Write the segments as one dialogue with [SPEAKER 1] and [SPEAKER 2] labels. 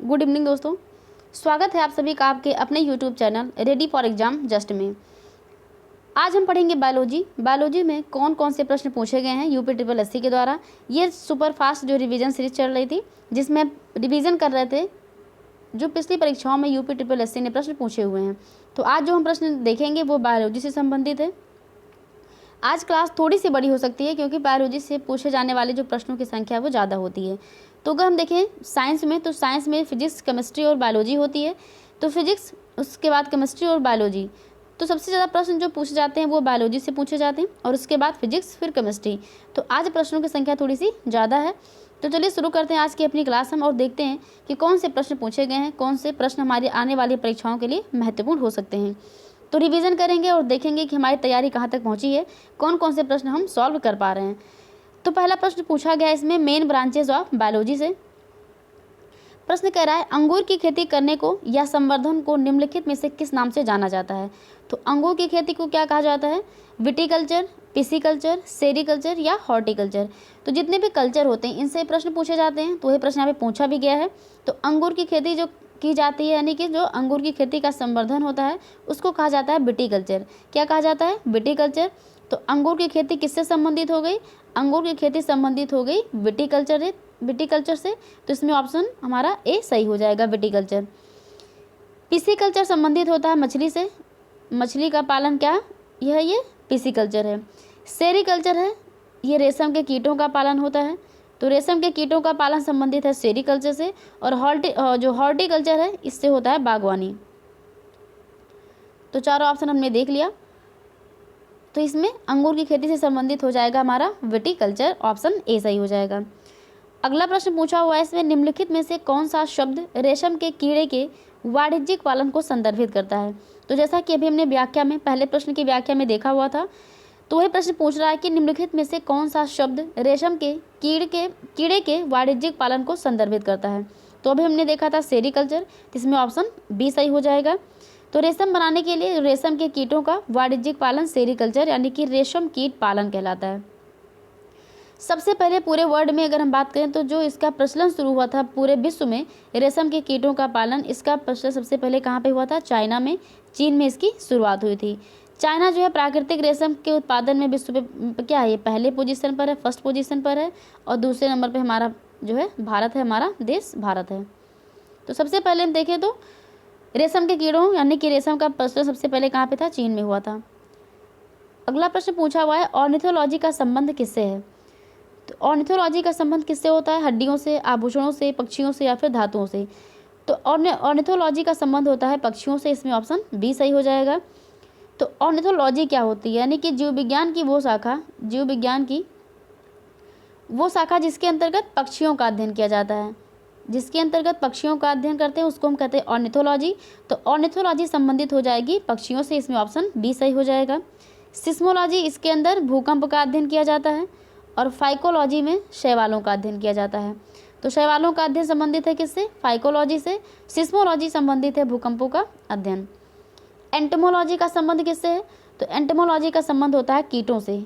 [SPEAKER 1] Good evening दोस्तों, स्वागत है आप सभी का आपके अपने YouTube channel ready for exam just में। आज हम पढ़ेंगे बायोलॉजी में कौन कौन से प्रश्न पूछे गए हैं यूपी ट्रिपल एससी के द्वारा। ये सुपर फास्ट जो रिवीजन सीरीज चल रही थी जिसमें रिवीजन कर रहे थे जो पिछली परीक्षाओं में यूपी ट्रिपल एससी ने प्रश्न पूछे हुए हैं। तो आज जो हम प्रश्न देखेंगे वो बायोलॉजी से संबंधित है। आज क्लास थोड़ी सी बड़ी हो सकती है क्योंकि बायोलॉजी से पूछे जाने वाले जो प्रश्नों की संख्या वो ज़्यादा होती है। तो अगर हम देखें साइंस में तो साइंस में फिजिक्स, केमिस्ट्री और बायोलॉजी होती है। तो फिजिक्स, उसके बाद केमिस्ट्री और बायोलॉजी, तो सबसे ज़्यादा प्रश्न जो पूछे जाते हैं वो बायोलॉजी से पूछे जाते हैं और उसके बाद फिजिक्स, फिर केमिस्ट्री। तो आज प्रश्नों की संख्या थोड़ी सी ज़्यादा है। तो चलिए शुरू करते हैं आज की अपनी क्लास हम और देखते हैं कि कौन से प्रश्न पूछे गए हैं, कौन से प्रश्न हमारी आने वाली परीक्षाओं के लिए महत्वपूर्ण हो सकते हैं। तो रिवीजन करेंगे और देखेंगे कि हमारी तैयारी कहाँ तक पहुँची है, कौन कौन से प्रश्न हम सॉल्व कर पा रहे हैं। तो पहला प्रश्न पूछा गया इसमें मेन ब्रांचेज ऑफ बायोलॉजी से। प्रश्न कह रहा है अंगूर की खेती करने को या संवर्धन को निम्नलिखित में से किस नाम से जाना जाता है। तो अंगूर की खेती को क्या कहा जाता है? विटीकल्चर, पिसीकल्चर, सेरीकल्चर या हॉर्टिकल्चर। तो जितने भी कल्चर होते हैं इनसे प्रश्न पूछे जाते हैं। तो ये प्रश्न यहाँ पे पूछा भी गया है। तो अंगूर की खेती जो की जाती है यानी कि जो अंगूर की खेती का संवर्धन होता है उसको कहा जाता है विटीकल्चर। क्या कहा जाता है? विटीकल्चर। तो अंगूर की खेती किससे संबंधित हो गई? अंगूर की खेती संबंधित हो गई विटीकल्चर से। तो इसमें ऑप्शन हमारा ए सही हो जाएगा, विटीकल्चर। पिसीकल्चर संबंधित होता है मछली से, मछली का पालन क्या ये पिसीकल्चर है। सेरीकल्चर है, ये रेशम के कीटों का पालन होता है। तो रेशम के कीटों का पालन संबंधित है सेरीकल्चर से। और जो हॉर्टिकल्चर है इससे होता है बागवानी। तो चारों ऑप्शन हमने देख लिया। तो इसमें अंगूर की खेती से संबंधित हो जाएगा हमारा विटीकल्चर, ऑप्शन ए सही हो जाएगा। अगला प्रश्न पूछा हुआ है इसमें निम्नलिखित में से कौन सा शब्द रेशम के कीड़े के वाणिज्यिक पालन को संदर्भित करता है। तो जैसा कि अभी हमने व्याख्या में पहले प्रश्न की व्याख्या में देखा हुआ था, तो वही प्रश्न पूछ रहा है कि निम्नलिखित में से कौन सा शब्द रेशम के कीड़े के वाणिज्यिक पालन को संदर्भित करता है। तो अभी हमने देखा था सेरीकल्चर, इसमें ऑप्शन बी सही हो जाएगा। तो रेशम बनाने के लिए रेशम के कीटों का वाणिज्यिक पालन सेरीकल्चर यानी कि रेशम कीट पालन कहलाता है। सबसे पहले पूरे वर्ल्ड में अगर हम बात करें तो जो इसका प्रचलन शुरू हुआ था पूरे विश्व में रेशम के कीटों का पालन, इसका प्रचलन सबसे पहले कहाँ पे हुआ था? चाइना में, चीन में इसकी शुरुआत हुई थी। चाइना जो है प्राकृतिक रेशम के उत्पादन में विश्व में क्या है, ये पहले पोजीशन पर है, फर्स्ट पोजीशन पर है। और दूसरे नंबर पे हमारा जो है भारत है, हमारा देश भारत है। तो सबसे पहले हम देखें तो रेशम के कीड़ों यानी कि रेशम का प्रचलन सबसे पहले कहाँ पे था? चीन में हुआ था। अगला प्रश्न पूछा हुआ है ऑर्निथोलॉजी का संबंध किससे है। तो ऑर्निथोलॉजी का संबंध किससे होता है? हड्डियों से, आभूषणों से, पक्षियों से या फिर धातुओं से। तो ऑर्निथोलॉजी का संबंध होता है पक्षियों से, इसमें ऑप्शन बी सही हो जाएगा। तो ऑर्निथोलॉजी क्या होती है? यानी कि जीव विज्ञान की वो शाखा जिसके अंतर्गत पक्षियों का अध्ययन किया जाता है, जिसके अंतर्गत पक्षियों का अध्ययन करते हैं उसको हम कहते हैं ऑर्निथोलॉजी। तो ऑर्निथोलॉजी संबंधित हो जाएगी पक्षियों से, इसमें ऑप्शन बी सही हो जाएगा। सिस्मोलॉजी, इसके अंदर भूकंप का अध्ययन किया जाता है। और फाइकोलॉजी में शैवालों का अध्ययन किया जाता है। तो शैवालों का अध्ययन संबंधित है किससे? फाइकोलॉजी से। सिस्मोलॉजी संबंधित है भूकंपों का अध्ययन। एंटोमोलॉजी का संबंध किससे है? तो एंटोमोलॉजी का संबंध होता है कीटों से।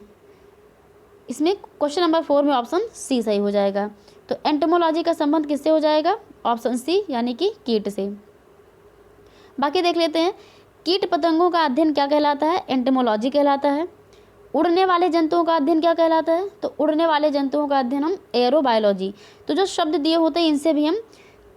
[SPEAKER 1] इसमें क्वेश्चन नंबर 4 में ऑप्शन सी सही हो जाएगा। तो एंटोमोलॉजी का संबंध किससे हो जाएगा? ऑप्शन सी यानी कि कीट से। बाकी देख लेते हैं कीट पतंगों का अध्ययन क्या कहलाता है? एंटोमोलॉजी कहलाता है। उड़ने वाले जंतुओं का अध्ययन क्या कहलाता है? तो उड़ने वाले जंतुओं का अध्ययन हम एरोबायोलॉजी। तो जो शब्द दिए होते हैं इनसे भी हम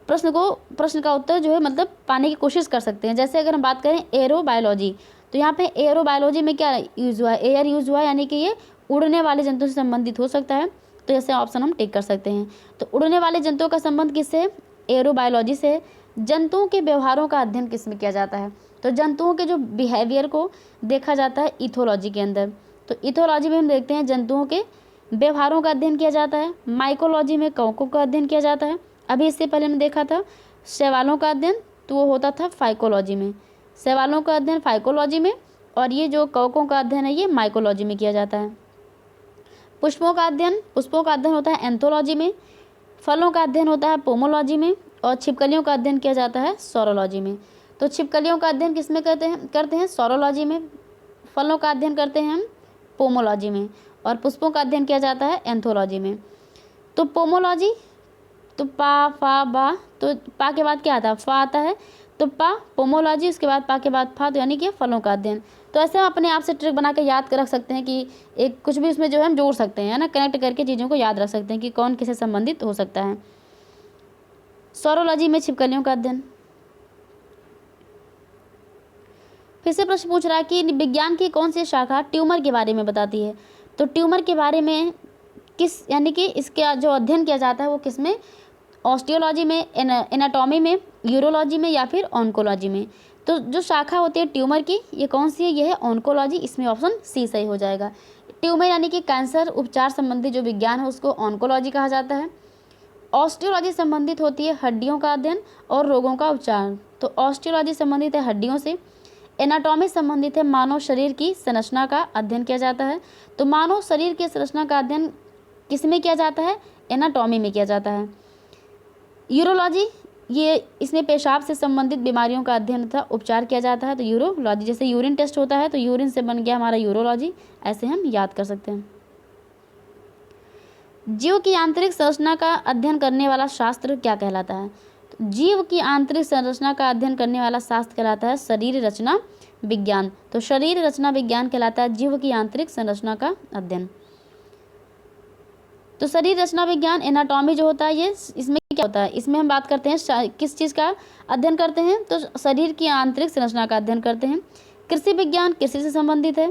[SPEAKER 1] प्रश्न का उत्तर जो है मतलब पाने की कोशिश कर सकते हैं। जैसे अगर हम बात करें एरोबायोलॉजी, तो यहाँ पे एरोबायोलॉजी में क्या यूज़ हुआ है? एयर यूज़ हुआ है, यानी कि ये उड़ने वाले जंतुओं से संबंधित हो सकता है। तो ऐसे ऑप्शन हम टिक कर सकते हैं। तो उड़ने वाले जंतुओं का संबंध किससे है? एरोबायोलॉजी से। जंतुओं के व्यवहारों का अध्ययन किसमें किया जाता है? तो जंतुओं के जो बिहेवियर को देखा जाता है इथोलॉजी के अंदर। तो इथोलॉजी में हम देखते हैं जंतुओं के व्यवहारों का अध्ययन किया जाता है। माइकोलॉजी में कवकों का अध्ययन किया जाता है। अभी इससे पहले हमने देखा था शैवालों का अध्ययन, तो वो होता था फाइकोलॉजी में। शैवालों का अध्ययन फाइकोलॉजी में, और ये जो कवकों का अध्ययन है ये माइकोलॉजी में किया जाता है। पुष्पों का अध्ययन होता है एंथोलॉजी में। फलों का अध्ययन होता है पोमोलॉजी में। और छिपकलियों का अध्ययन किया जाता है सौरोलॉजी में। तो छिपकलियों का अध्ययन किसमें करते हैं? सौरोलॉजी में। फलों का अध्ययन करते हैं हम पोमोलॉजी में। और पुष्पों का अध्ययन किया जाता है एंथोलॉजी में। तो पोमोलॉजी तो पा, फा, बा, तो पा के बाद क्या आता है, फा आता है, तो पा पोमोलॉजी, उसके बाद पा के बाद फा, तो यानी कि फलों का अध्ययन। तो ऐसे हम अपने आप से ट्रिक बना के याद कर रख सकते हैं कि एक कुछ भी उसमें जो है हम जोड़ सकते हैं, है ना, कनेक्ट करके चीज़ों को याद रख सकते हैं कि कौन किससे संबंधित हो सकता है। सौरोलॉजी में छिपकलियों का अध्ययन। फिर से प्रश्न पूछ रहा है कि विज्ञान की कौन सी शाखा ट्यूमर के बारे में बताती है। तो ट्यूमर के बारे में किस, यानी कि इसका जो अध्ययन किया जाता है वो किस में, ऑस्टियोलॉजी में, एनाटॉमी में, यूरोलॉजी में, या फिर ऑन्कोलॉजी में। तो जो शाखा होती है ट्यूमर की, ये कौन सी है, ये है ऑन्कोलॉजी। इसमें ऑप्शन सी सही हो जाएगा। ट्यूमर यानी कि कैंसर उपचार संबंधी जो विज्ञान है उसको ऑन्कोलॉजी कहा जाता है। ऑस्टियोलॉजी संबंधित होती है हड्डियों का अध्ययन और रोगों का उपचार, तो ऑस्टियोलॉजी संबंधित है हड्डियों से। एनाटॉमी संबंधित है मानव शरीर की संरचना का अध्ययन किया जाता है, तो मानव शरीर की संरचना का अध्ययन किस में किया जाता है, एनाटॉमी में किया जाता है। यूरोलॉजी, ये इसमें पेशाब से संबंधित बीमारियों का अध्ययन तथा उपचार किया जाता है, तो यूरोलॉजी, जैसे यूरिन टेस्ट होता है तो यूरिन से बन गया हमारा यूरोलॉजी, ऐसे हम याद कर सकते हैं। जीव की आंतरिक संरचना का अध्ययन करने वाला शास्त्र क्या कहलाता है। तो जीव की आंतरिक संरचना का अध्ययन करने वाला शास्त्र कहलाता है शरीर रचना विज्ञान, तो शरीर रचना विज्ञान कहलाता है जीव की आंतरिक संरचना का अध्ययन। तो शरीर रचना विज्ञान, एनाटॉमी जो होता है ये, इसमें क्या होता है, इसमें हम बात करते हैं किस चीज़ का अध्ययन करते हैं, तो शरीर की आंतरिक संरचना का अध्ययन करते हैं। कृषि विज्ञान कृषि से संबंधित है,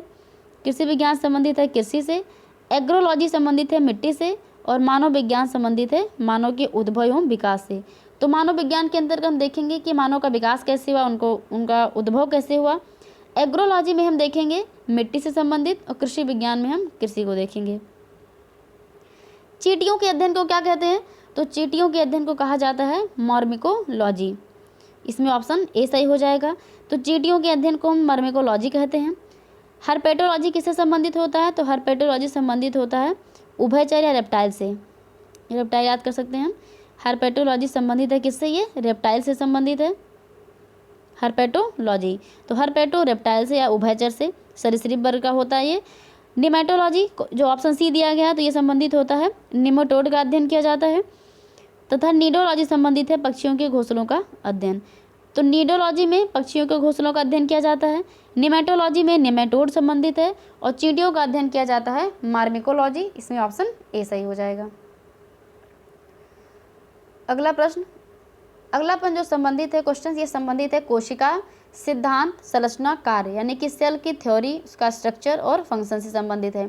[SPEAKER 1] कृषि विज्ञान संबंधित है कृषि से। एग्रोलॉजी संबंधित है मिट्टी से, और मानव विज्ञान संबंधित है मानव के उद्भव एवं विकास से। तो मानव विज्ञान के अंतर्गत हम देखेंगे कि मानव का विकास कैसे हुआ, उनका उद्भव कैसे हुआ। एग्रोलॉजी में हम देखेंगे मिट्टी से संबंधित, और कृषि विज्ञान में हम कृषि को देखेंगे। चींटियों के अध्ययन को क्या कहते हैं, तो चींटियों के अध्ययन को कहा जाता है मर्मिकोलॉजी। इसमें ऑप्शन ए सही हो जाएगा। तो चींटियों के अध्ययन को हम मर्मिकोलॉजी कहते हैं। हर्पेटोलॉजी किससे संबंधित होता है, तो हर्पेटोलॉजी संबंधित होता है उभयचर या रेप्टाइल से। रेप्टाइल याद कर सकते हैं हम। हर्पेटोलॉजी संबंधित है किससे, ये रेप्टाइल से संबंधित है हर्पेटोलॉजी। तो हर्पेटो रेप्टाइल से या उभयचर से, सरीसृप वर्ग का होता है ये। निमेटोलॉजी जो ऑप्शन सी दिया गया है, तो ये संबंधित होता है निमेटोड का अध्ययन किया जाता है। तथा नीडोलॉजी संबंधित है पक्षियों के घोंसलों का अध्ययन, तो नीडोलॉजी में पक्षियों के घोंसलों का अध्ययन किया जाता है। निमेटोलॉजी में निमेटोड संबंधित है, और चींटियों का अध्ययन किया जाता है मार्मिकोलॉजी। इसमें ऑप्शन ए सही हो जाएगा। अगला प्रश्न जो संबंधित है क्वेश्चन, ये संबंधित है कोशिका सिद्धांत संरचना कार्य, यानी कि सेल की थ्योरी, उसका स्ट्रक्चर और फंक्शन से संबंधित है।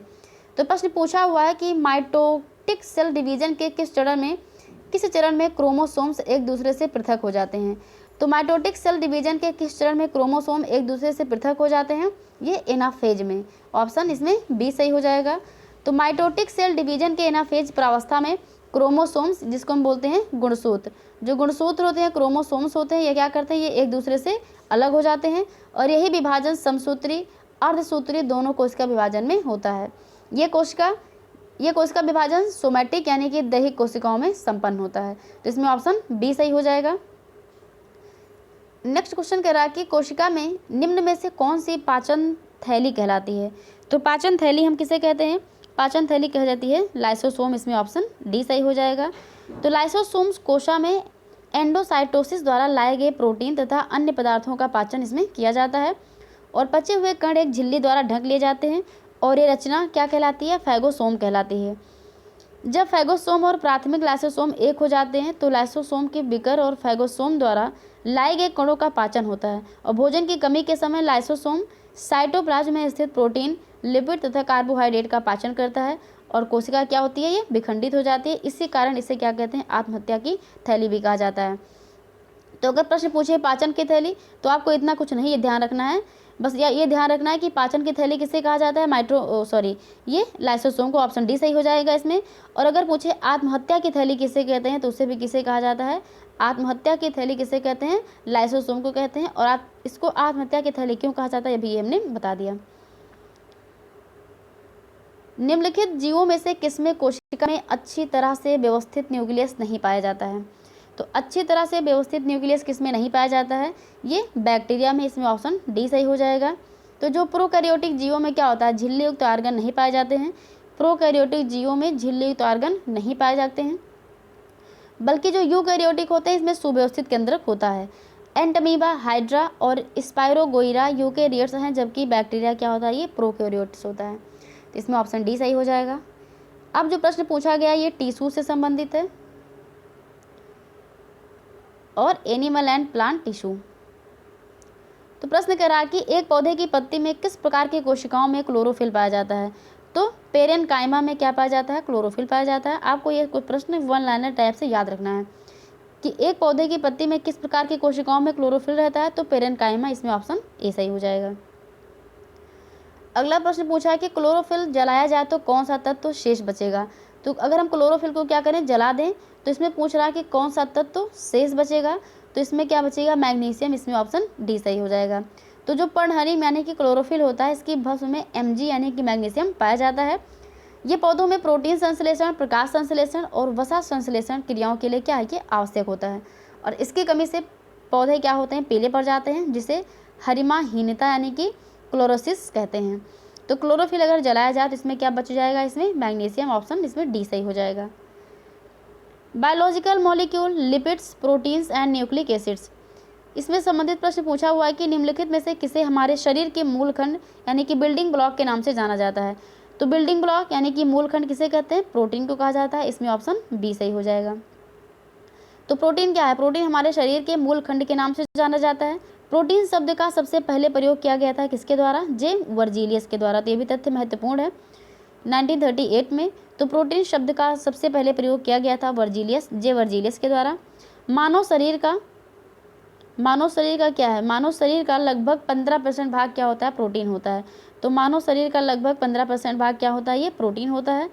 [SPEAKER 1] तो प्रश्न पूछा हुआ है कि माइटोटिक सेल डिवीजन के किस चरण में क्रोमोसोम्स एक दूसरे से पृथक हो जाते हैं। तो माइटोटिक सेल डिवीजन के किस चरण में क्रोमोसोम एक दूसरे से पृथक हो जाते हैं, ये एनाफेज में। ऑप्शन इसमें बी सही हो जाएगा। तो माइटोटिक सेल डिवीजन के एनाफेज प्रावस्था में क्रोमोसोम्स, जिसको हम बोलते हैं गुणसूत्र, जो गुणसूत्र होते हैं क्रोमोसोम्स होते हैं, ये क्या करते हैं, ये एक दूसरे से अलग हो जाते हैं, और यही विभाजन समसूत्री अर्धसूत्री दोनों कोशिका विभाजन में होता है। ये कोशिका विभाजन सोमैटिक यानी कि दैहिक कोशिकाओं में संपन्न होता है, तो इसमें ऑप्शन बी सही हो जाएगा। नेक्स्ट क्वेश्चन कह रहा है कि कोशिका में निम्न में से कौन सी पाचन थैली कहलाती है। तो पाचन थैली हम किसे कहते हैं, पाचन थैली कह जाती है लाइसोसोम। इसमें ऑप्शन डी सही हो जाएगा। तो लाइसोसोम्स कोशिका में एंडोसाइटोसिस द्वारा लाए गए प्रोटीन तथा अन्य पदार्थों का पाचन इसमें किया जाता है, और पचे हुए कण एक झिल्ली द्वारा ढक लिए जाते हैं, और ये रचना क्या कहलाती है, फैगोसोम कहलाती है। जब फैगोसोम और प्राथमिक लाइसोसोम एक हो जाते हैं तो लाइसोसोम के विकर और फैगोसोम द्वारा लाए गए कणों का पाचन होता है, और भोजन की कमी के समय लाइसोसोम साइटोप्लाज्म में स्थित प्रोटीन, लिपिड तथा कार्बोहाइड्रेट का पाचन करता है, और कोशिका क्या होती है, ये विखंडित हो जाती है। इसी कारण इसे क्या कहते हैं, आत्महत्या की थैली भी कहा जाता है। तो अगर प्रश्न पूछे पाचन की थैली, तो आपको इतना कुछ नहीं ध्यान रखना है, बस ये ध्यान रखना है कि पाचन की थैली किसे कहा जाता है, ये लाइसोसोम को। ऑप्शन डी सही हो जाएगा इसमें। और अगर पूछे आत्महत्या की थैली किसे कहते हैं, तो उसे भी किसे कहा जाता है, आत्महत्या की थैली किसे कहते हैं, लाइसोसोम को कहते हैं। और आप इसको आत्महत्या की थैली क्यों कहा जाता है, अभी ये हमने बता दिया। निम्नलिखित जीवों में से किसमें कोशिका में अच्छी तरह से व्यवस्थित न्यूक्लियस नहीं पाया जाता है। तो अच्छी तरह से व्यवस्थित न्यूक्लियस किसमें नहीं पाया जाता है, ये बैक्टीरिया में। इसमें ऑप्शन डी सही हो जाएगा। तो जो प्रोकैरियोटिक जीवों में क्या होता है, झिल्ली युक्त ऑर्गन नहीं पाए जाते हैं। प्रोकैरियोटिक जीवों में झिल्ली युक्त ऑर्गन नहीं पाए जाते हैं। बल्कि जो यूकैरियोटिक होते हैं इसमें सुव्यवस्थित केंद्रक होता है। एंटमीबा, हाइड्रा और स्पाइरोगोइरा यूकैरियोट्स हैं, जबकि बैक्टीरिया क्या होता है, ये प्रोकैरियोट्स होता है। तो इसमें ऑप्शन डी सही हो जाएगा। अब जो प्रश्न पूछा गया ये टिश्यू से संबंधित है और एनिमल एंड प्लांट टिश्यू। तो प्रश्न कह रहा है कि एक पौधे की पत्ती में किस प्रकार की कोशिकाओं में क्लोरोफिल पाया जाता है। तो पेरेनकाइमा में क्या पाया जाता है, क्लोरोफिल पाया जाता है। आपको ये कोई प्रश्न वन लाइनर टाइप से याद रखना है कि एक पौधे की पत्ती में किस प्रकार की कोशिकाओं में क्लोरोफिल रहता है, तो पेरेनकाइमा, इसमें ऑप्शन ए सही हो जाएगा। अगला प्रश्न पूछा है कि क्लोरोफिल जलाया जाए तो कौन सा तत्व शेष बचेगा। तो अगर हम क्लोरोफिल को क्या करें, जला दें, तो इसमें पूछ रहा है कि कौन सा तत्व शेष बचेगा। तो इसमें क्या बचेगा, मैग्नीशियम, इसमें ऑप्शन डी सही हो जाएगा। तो जो पर्णहरित यानी कि क्लोरोफिल होता है, इसकी भस्म में Mg यानी कि मैग्नीशियम पाया जाता है। ये पौधों में प्रोटीन संश्लेषण, प्रकाश संश्लेषण और वसा संश्लेषण क्रियाओं के लिए क्या है, ये आवश्यक होता है। और इसकी कमी से पौधे क्या होते हैं, पीले पड़ जाते हैं, जिसे हरिमाहीनता यानी कि क्लोरोसिस कहते हैं। तो क्लोरोफिल अगर जलाया जाए तो इसमें क्या बच जाएगा, इसमें मैग्नीशियम, ऑप्शन इसमें डी सही हो जाएगा। Biological molecule, lipids, proteins and nucleic acids, इसमें संबंधित प्रश्न पूछा हुआ है कि निम्नलिखित में से किसे हमारे शरीर के मूल खंड यानी कि बिल्डिंग ब्लॉक के नाम से जाना जाता है। तो बिल्डिंग ब्लॉक यानी कि मूल खंड किसे कहते हैं, प्रोटीन को कहा जाता है। इसमें ऑप्शन बी सही हो जाएगा। तो प्रोटीन क्या है, प्रोटीन हमारे शरीर के मूल खंड के नाम से जाना जाता है। प्रोटीन शब्द का सबसे पहले प्रयोग किया गया था किसके द्वारा, जे वर्जीलियस के द्वारा। तो ये भी तथ्य महत्वपूर्ण है, 1938 में। तो प्रोटीन शब्द का सबसे पहले प्रयोग किया गया था जे वर्जीलियस के द्वारा। मानव शरीर का क्या है, मानव शरीर का लगभग 15% भाग क्या होता है, प्रोटीन होता है। तो मानव शरीर का लगभग 15% भाग क्या होता है, ये प्रोटीन होता है।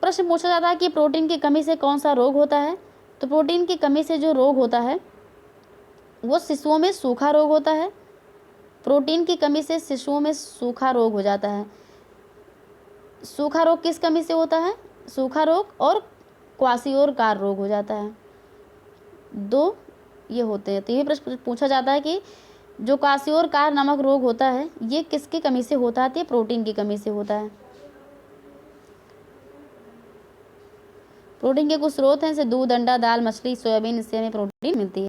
[SPEAKER 1] प्रश्न पूछा जाता है कि प्रोटीन की कमी से कौन सा रोग होता है। तो प्रोटीन की कमी से जो रोग होता है वो शिशुओं में सूखा रोग होता है। प्रोटीन की कमी से शिशुओं में सूखा रोग हो जाता है। सूखा रोग किस कमी से होता है, सूखा रोग और क्वाशियोरकार रोग हो जाता है, दो ये होते हैं। तो ये प्रश्न पूछा जाता है कि जो क्वाशियोरकार नामक रोग होता है ये किसकी कमी से होता है, तो ये प्रोटीन की कमी से होता है। प्रोटीन के कुछ स्रोत हैं, जैसे दूध, अंडा, दाल, मछली, सोयाबीन, इससे हमें प्रोटीन मिलती है।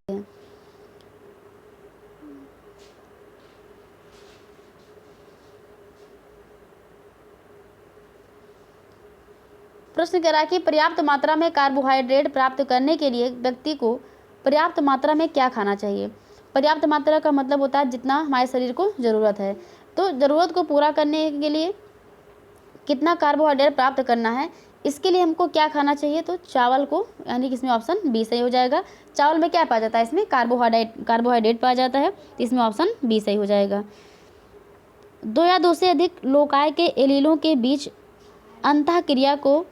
[SPEAKER 1] प्रश्न कह रहा है कि पर्याप्त मात्रा में कार्बोहाइड्रेट प्राप्त करने के लिए व्यक्ति को पर्याप्त मात्रा में क्या खाना चाहिए। पर्याप्त मात्रा का मतलब होता है जितना हमारे शरीर को ज़रूरत है। तो ज़रूरत को पूरा करने के लिए कितना कार्बोहाइड्रेट प्राप्त करना है, इसके लिए हमको क्या खाना चाहिए। तो चावल को, यानी कि इसमें ऑप्शन बी सही हो जाएगा। चावल में क्या पाया जाता है, इसमें कार्बोहाइड्रेट पाया जाता है। तो इसमें ऑप्शन बी सही हो जाएगा। दो या दो से अधिक लोकाय के एलीलों के बीच अंतःक्रिया को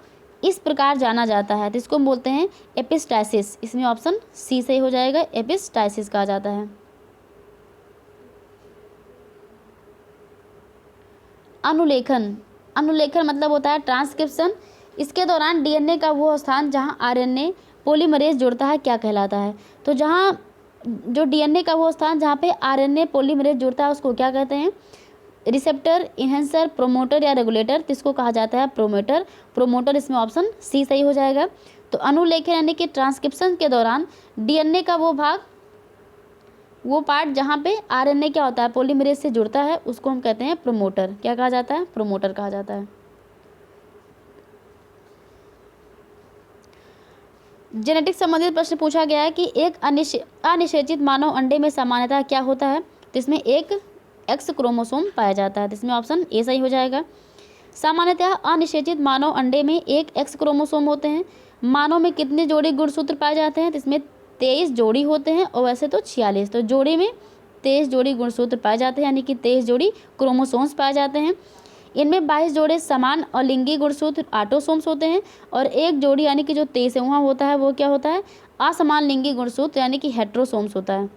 [SPEAKER 1] इस प्रकार जाना जाता है, तो इसको बोलते हैं एपिस्टाइसिस। इसमें ऑप्शन सी सही हो जाएगा, एपिस्टाइसिस कहा जाता है। अनुलेखन मतलब होता है ट्रांसक्रिप्शन। इसके दौरान डीएनए का वो स्थान जहां आरएनए पॉलीमरेज जुड़ता है क्या कहलाता है। तो जहां जो डीएनए का वो स्थान जहां पे आरएनए पॉलीमरेज जुड़ता है उसको क्या कहते हैं, रिसेप्टर, इन्हेंसर, प्रोमोटर या रेगुलेटर। किसको कहा जाता है, प्रोमोटर। इसमें ऑप्शन सी सही हो जाएगा। तो अनुलेखन यानी कि ट्रांसक्रिप्शन के दौरान डीएनए का वो पार्ट जहाँ पे आरएनए क्या होता है, पॉलीमरेज से जुड़ता है, उसको हम कहते हैं प्रोमोटर। क्या कहा जाता है, प्रोमोटर कहा जाता है। जेनेटिक संबंधित प्रश्न पूछा गया है कि एक अनिषेचित मानव अंडे में सामान्यतः क्या होता है। तो इसमें एक एक्स क्रोमोसोम पाया जाता है। तो इसमें ऑप्शन ए सही हो जाएगा। सामान्यतः अनिषेचित मानव अंडे में एक एक्स क्रोमोसोम होते हैं। मानव में कितने जोड़ी गुणसूत्र पाए जाते हैं, तो इसमें 23 जोड़ी होते हैं, और वैसे तो 46। तो जोड़ी में 23 जोड़ी गुणसूत्र पाए जाते हैं, यानी कि 23 जोड़ी क्रोमोसोम्स पाए जाते हैं। इनमें 22 जोड़े समान अलिंगी गुणसूत्र ऑटोसोम्स होते हैं, और एक जोड़ी यानी कि जो 23वां होता है वो क्या होता है, असमान लिंगी गुणसूत्र यानी कि हेट्रोसोम्स होता है।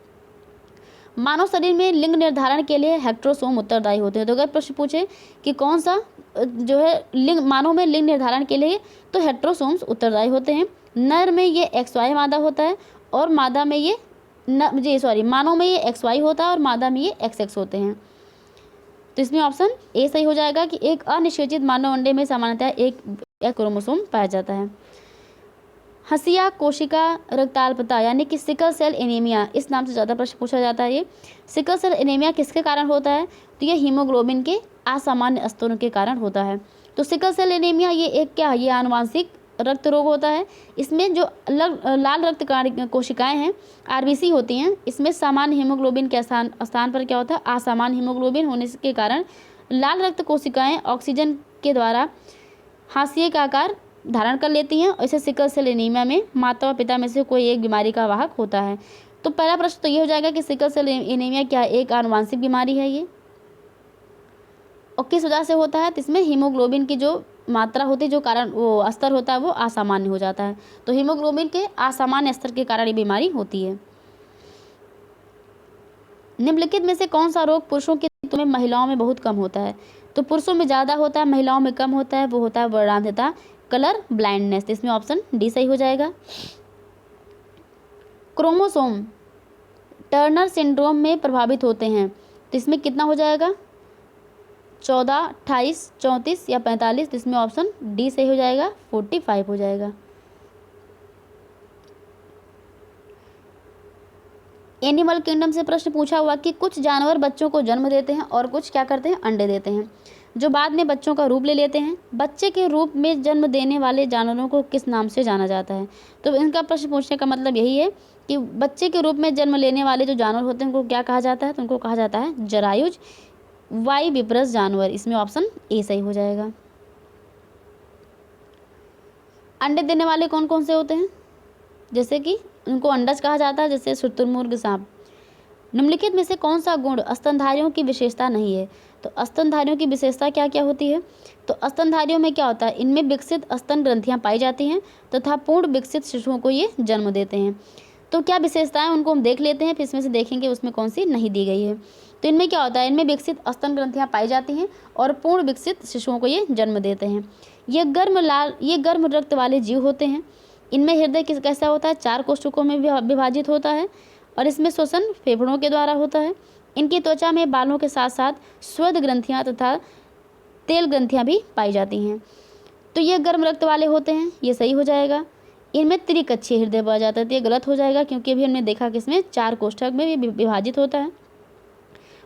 [SPEAKER 1] मानव शरीर में लिंग निर्धारण के लिए हेट्रोसोम उत्तरदायी होते हैं। तो अगर प्रश्न पूछे कि कौन सा जो है लिंग मानव में लिंग निर्धारण के लिए, तो हेट्रोसोम्स उत्तरदायी होते हैं। नर में ये XY मादा होता है, और मादा में ये मानव में ये XY होता है, और मादा में ये XX होते हैं। तो इसमें ऑप्शन ए सही हो जाएगा कि एक अनिषेचित मानव अंडे में सामान्यतः एक क्रोमोसोम पाया जाता है। हसिया कोशिका रक्ताल्पता यानी कि सिकल सेल एनीमिया, इस नाम से ज़्यादा प्रश्न पूछा जाता है। ये सिकल सेल एनीमिया किसके कारण होता है? तो ये हीमोग्लोबिन के असामान्य स्तरों के कारण होता है। तो सिकल सेल एनीमिया ये एक क्या है? ये आनुवांशिक रक्त रोग होता है। इसमें जो लाल रक्त कोशिकाएं हैं, आरबीसी होती हैं, इसमें सामान्य हीमोग्लोबिन के स्थान पर क्या होता है? असामान्य हीमोग्लोबिन होने के कारण लाल रक्त कोशिकाएं ऑक्सीजन के द्वारा हाशिए का आकार धारण कर लेती हैं और इसे सिकल सेल एनीमिया में माता व पिता में से कोई एक बीमारी का वाहक होता है। तो पहला प्रश्न तो ये हो जाएगा कि सिकल सेल एनीमिया क्या एक आनुवांशिक बीमारी है ये, और किस वजह से होता है? तो इसमें हीमोग्लोबिन की जो मात्रा होती है, जो कारण वो स्तर होता है, वो असामान्य हो जाता है। तो हीमोग्लोबिन के असामान्य स्तर के कारण ये बीमारी होती है। निम्नलिखित में से कौन सा रोग पुरुषों की तुलना में महिलाओं में बहुत कम होता है? तो पुरुषों में ज़्यादा होता है, महिलाओं में कम होता है। वो होता है वर्णांधता, कलर ब्लाइंडनेस। इसमें ऑप्शन डी सही हो जाएगा। क्रोमोसोम टर्नर सिंड्रोम में प्रभावित होते हैं, तो इसमें कितना हो जाएगा? 14, 28, 34 या 45? तो इसमें ऑप्शन डी सही हो जाएगा, 45 हो जाएगा। एनिमल किंगडम से प्रश्न पूछा हुआ कि कुछ जानवर बच्चों को जन्म देते हैं और कुछ क्या करते हैं? अंडे देते हैं, जो बाद में बच्चों का रूप ले लेते हैं। बच्चे के रूप में जन्म देने वाले जानवरों को किस नाम से जाना जाता है? तो इनका प्रश्न पूछने का मतलब यही है कि बच्चे के रूप में जन्म लेने वाले जो जानवर होते हैं उनको क्या कहा जाता है? तो उनको कहा जाता है जरायुज वाइविप्रस जानवर। इसमें ऑप्शन ए सही हो जाएगा। अंडे देने वाले कौन कौन से होते हैं? जैसे कि उनको अंडज कहा जाता है, जैसे शुतुरमुर्ग, सांप। निम्नलिखित में से कौन सा गुण स्तनधारियों की विशेषता नहीं है? तो स्तनधारियों की विशेषता क्या क्या होती है? तो स्तनधारियों में क्या होता है? इनमें विकसित स्तन ग्रंथियां पाई जाती हैं तथा पूर्ण विकसित शिशुओं को ये जन्म देते हैं। तो क्या विशेषताएं उनको हम देख लेते हैं, फिर इसमें से देखेंगे उसमें कौन सी नहीं दी गई है। तो इनमें क्या होता है? इनमें विकसित स्तन ग्रंथियां पाई जाती हैं और पूर्ण विकसित शिशुओं को ये जन्म देते हैं। ये गर्म रक्त वाले जीव होते हैं। इनमें हृदय कैसा होता है? 4 कोशिकाओं में विभाजित होता है और इसमें श्वसन फेफड़ों के द्वारा होता है। इनकी त्वचा में बालों के साथ साथ स्वेद ग्रंथियां तथा तेल ग्रंथियां भी पाई जाती हैं। तो ये गर्म रक्त वाले होते हैं, ये सही हो जाएगा। इनमें त्रिकक्षीय हृदय पाया जाता है, तो ये गलत हो जाएगा क्योंकि अभी हमने देखा कि इसमें 4 कोष्ठक में भी विभाजित होता है।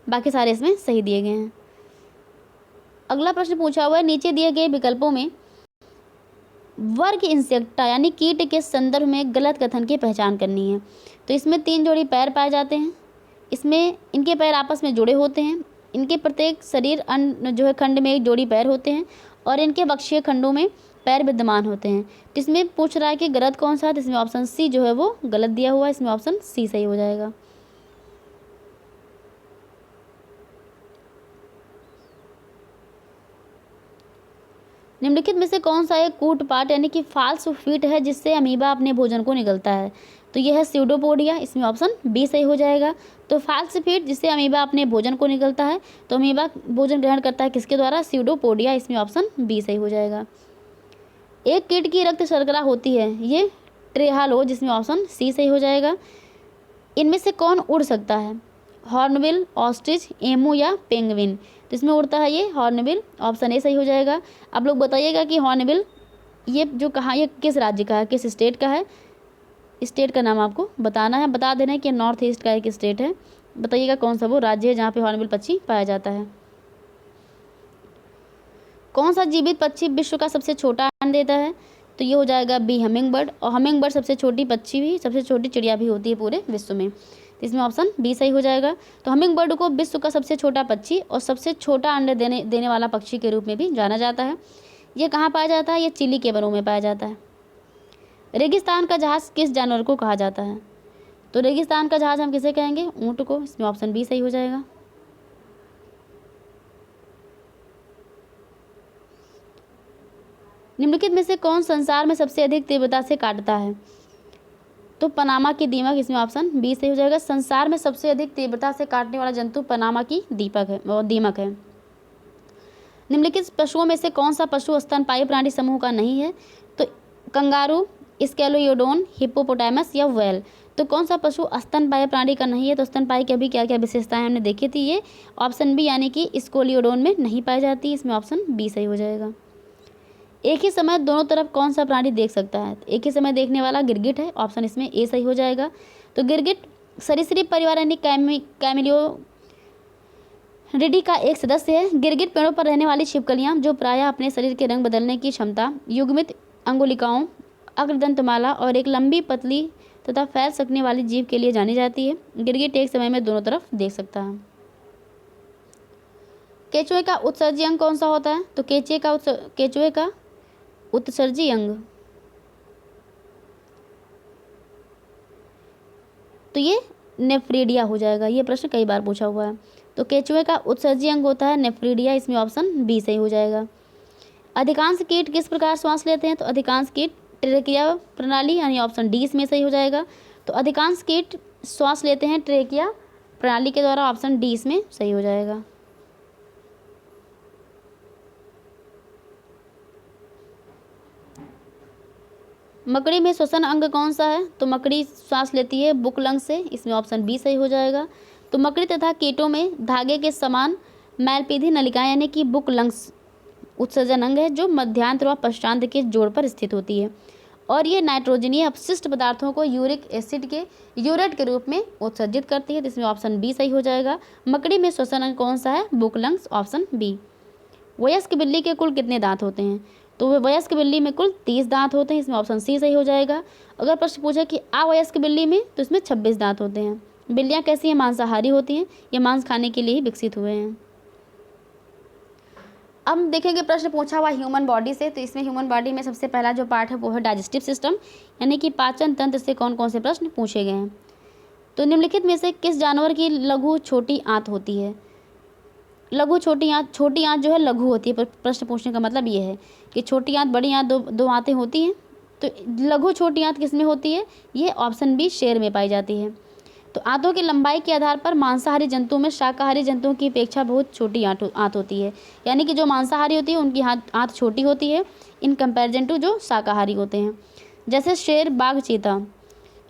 [SPEAKER 1] बाकी सारे इसमें सही दिए गए हैं। अगला प्रश्न पूछा हुआ है, नीचे दिए गए विकल्पों में वर्ग इंसेक्टा यानी कीट के संदर्भ में गलत कथन की पहचान करनी है। तो इसमें 3 जोड़ी पैर पाए जाते हैं। इसमें इनके पैर आपस में जुड़े होते हैं। इनके प्रत्येक शरीर जो है खंड में एक जोड़ी पैर होते हैं और इनके वक्षीय खंडों में पैर विद्यमान होते हैं। तो इसमें पूछ रहा है कि गलत कौन सा है? तो इसमें ऑप्शन सी जो है वो गलत दिया हुआ है। इसमें ऑप्शन सी सही हो जाएगा। निम्नलिखित में से कौन सा एक कूटपाट यानी कि फाल्स फीट है जिससे अमीबा अपने भोजन को निगलता है? तो यह है स्यूडोपोडिया। इसमें ऑप्शन बी सही हो जाएगा। तो फाल्स फीट जिससे अमीबा अपने भोजन को निगलता है, तो अमीबा भोजन ग्रहण करता है किसके द्वारा? स्यूडोपोडिया। इसमें ऑप्शन बी सही हो जाएगा। एक कीट की रक्त शर्करा होती है, ये ट्रेहालो। जिसमें ऑप्शन सी सही हो जाएगा। इनमें से कौन उड़ सकता है? हॉर्नबिल, ऑस्ट्रिच, एमू या पेंगुइन? तो इसमें उड़ता है ये हॉर्नबिल। ऑप्शन ए सही हो जाएगा। अब लोग बताइएगा कि हॉर्नबिल ये जो कहाँ, ये किस राज्य का है, किस स्टेट का है? स्टेट का नाम आपको बताना है, बता देना है कि नॉर्थ ईस्ट का एक स्टेट है। बताइएगा कौन सा वो राज्य है जहाँ पे हॉर्नबिल पक्षी पाया जाता है। कौन सा जीवित पक्षी विश्व का सबसे छोटा अंडा देता है? तो ये हो जाएगा बी हमिंग बर्ड। और हमिंग बर्ड सबसे छोटी पक्षी भी, सबसे छोटी चिड़िया भी होती है पूरे विश्व में। तो इसमें ऑप्शन बी सही हो जाएगा। तो हमिंग बर्ड को विश्व का सबसे छोटा पक्षी और सबसे छोटा अंडे देने वाला पक्षी के रूप में भी जाना जाता है। ये कहाँ पाया जाता है? ये चिली के वनों में पाया जाता है। रेगिस्तान का जहाज किस जानवर को कहा जाता है? तो रेगिस्तान का जहाज हम किसे कहेंगे? ऊँट को। इसमें ऑप्शन बी सही हो जाएगा। निम्नलिखित में से कौन संसार में सबसे अधिक तीव्रता से काटता है? तो पनामा की दीमक। इसमें ऑप्शन बी सही हो जाएगा। संसार में सबसे अधिक तीव्रता से काटने वाला जंतु पनामा की दीमक है। निम्नलिखित पशुओं में से कौन सा पशु स्तनपायी प्राणी समूह का नहीं है? तो कंगारू, स्केलोयोडोन, हिप्पोपोटामस या व्हेल? तो कौन सा पशु स्तनपायी प्राणी का नहीं है? तो स्तनपायी की अभी क्या क्या विशेषताएं हमने देखी थी, ये ऑप्शन बी यानी कि स्केलोयोडोन में नहीं पाई जाती। इसमें ऑप्शन बी सही हो जाएगा। एक ही समय दोनों तरफ कौन सा प्राणी देख सकता है? एक ही समय देखने वाला गिरगिट है, ऑप्शन इसमें ए सही हो जाएगा। तो गिरगिट सरीसृप परिवार यानी कैमिलियोरिडी का एक सदस्य है। गिरगिट पेड़ों पर रहने वाली छिपकलियां जो प्रायः अपने शरीर के रंग बदलने की क्षमता, युग्मित अंगुलिकाओं, अग्रदंतमाला और एक लंबी पतली तथा फैल सकने वाली जीभ के लिए जानी जाती है। गिरगिट एक समय में दोनों तरफ देख सकता है। केंचुए का उत्सर्जी अंग कौन सा होता है? तो केंचुए का उत्सर्जी अंग, तो ये नेफ्रीडिया हो जाएगा। ये प्रश्न कई बार पूछा हुआ है। तो केंचुए का उत्सर्जी अंग होता है नेफ्रीडिया, इसमें ऑप्शन बी सही हो जाएगा। अधिकांश कीट किस प्रकार श्वास लेते हैं? तो अधिकांश कीट ट्रेकिया प्रणाली यानी ऑप्शन डी इसमें सही हो जाएगा। तो अधिकांश कीट श्वास लेते हैं ट्रेकिया प्रणाली के द्वारा, ऑप्शन डी इसमें सही हो जाएगा। मकड़ी में श्वसन अंग कौन सा है? तो मकड़ी सांस लेती है बुक लंग से, इसमें ऑप्शन बी सही हो जाएगा। तो मकड़ी तथा कीटों में धागे के समान मैलपीधी नलिकाएं यानी कि बुक लंग्स उत्सर्जन अंग है जो मध्यांतर व पश्चांत के जोड़ पर स्थित होती है और ये नाइट्रोजनीय अपशिष्ट पदार्थों को यूरिक एसिड के यूरेट के रूप में उत्सर्जित करती है, तो इसमें ऑप्शन बी सही हो जाएगा। मकड़ी में श्वसन अंग कौन सा है? Book lungs, option B. वयस्क बिल्ली के कुल कितने दांत होते हैं? तो वयस्क बिल्ली में कुल 30 दांत होते हैं, इसमें ऑप्शन सी सही हो जाएगा। अगर प्रश्न पूछे कि अवयस्क बिल्ली में, तो इसमें 26 दांत होते हैं। बिल्लियां कैसी हैं? मांसाहारी होती हैं, ये मांस खाने के लिए ही विकसित हुए हैं। अब हम देखेंगे प्रश्न पूछा हुआ ह्यूमन बॉडी से, तो इसमें ह्यूमन बॉडी में सबसे पहला जो पार्ट है वो है डाइजेस्टिव सिस्टम, यानी कि पाचन तंत्र से कौन कौन से प्रश्न पूछे गए हैं। तो निम्नलिखित में से किस जानवर की लघु छोटी आंत होती है? लघु छोटी आंत जो है लघु होती है। प्रश्न पूछने का मतलब ये है कि छोटी आंत बड़ी आंत दो आंतें होती हैं, तो लघु छोटी आंत किस में होती है? ये ऑप्शन बी शेर में पाई जाती है। तो आंतों की लंबाई के आधार पर मांसाहारी जंतुओं में शाकाहारी जंतुओं की अपेक्षा बहुत छोटी आंत होती है, यानी कि जो मांसाहारी होती है उनकी आंत छोटी होती है इन कंपैरिजन टू जो शाकाहारी होते हैं। जैसे शेर, बाघ, चीता।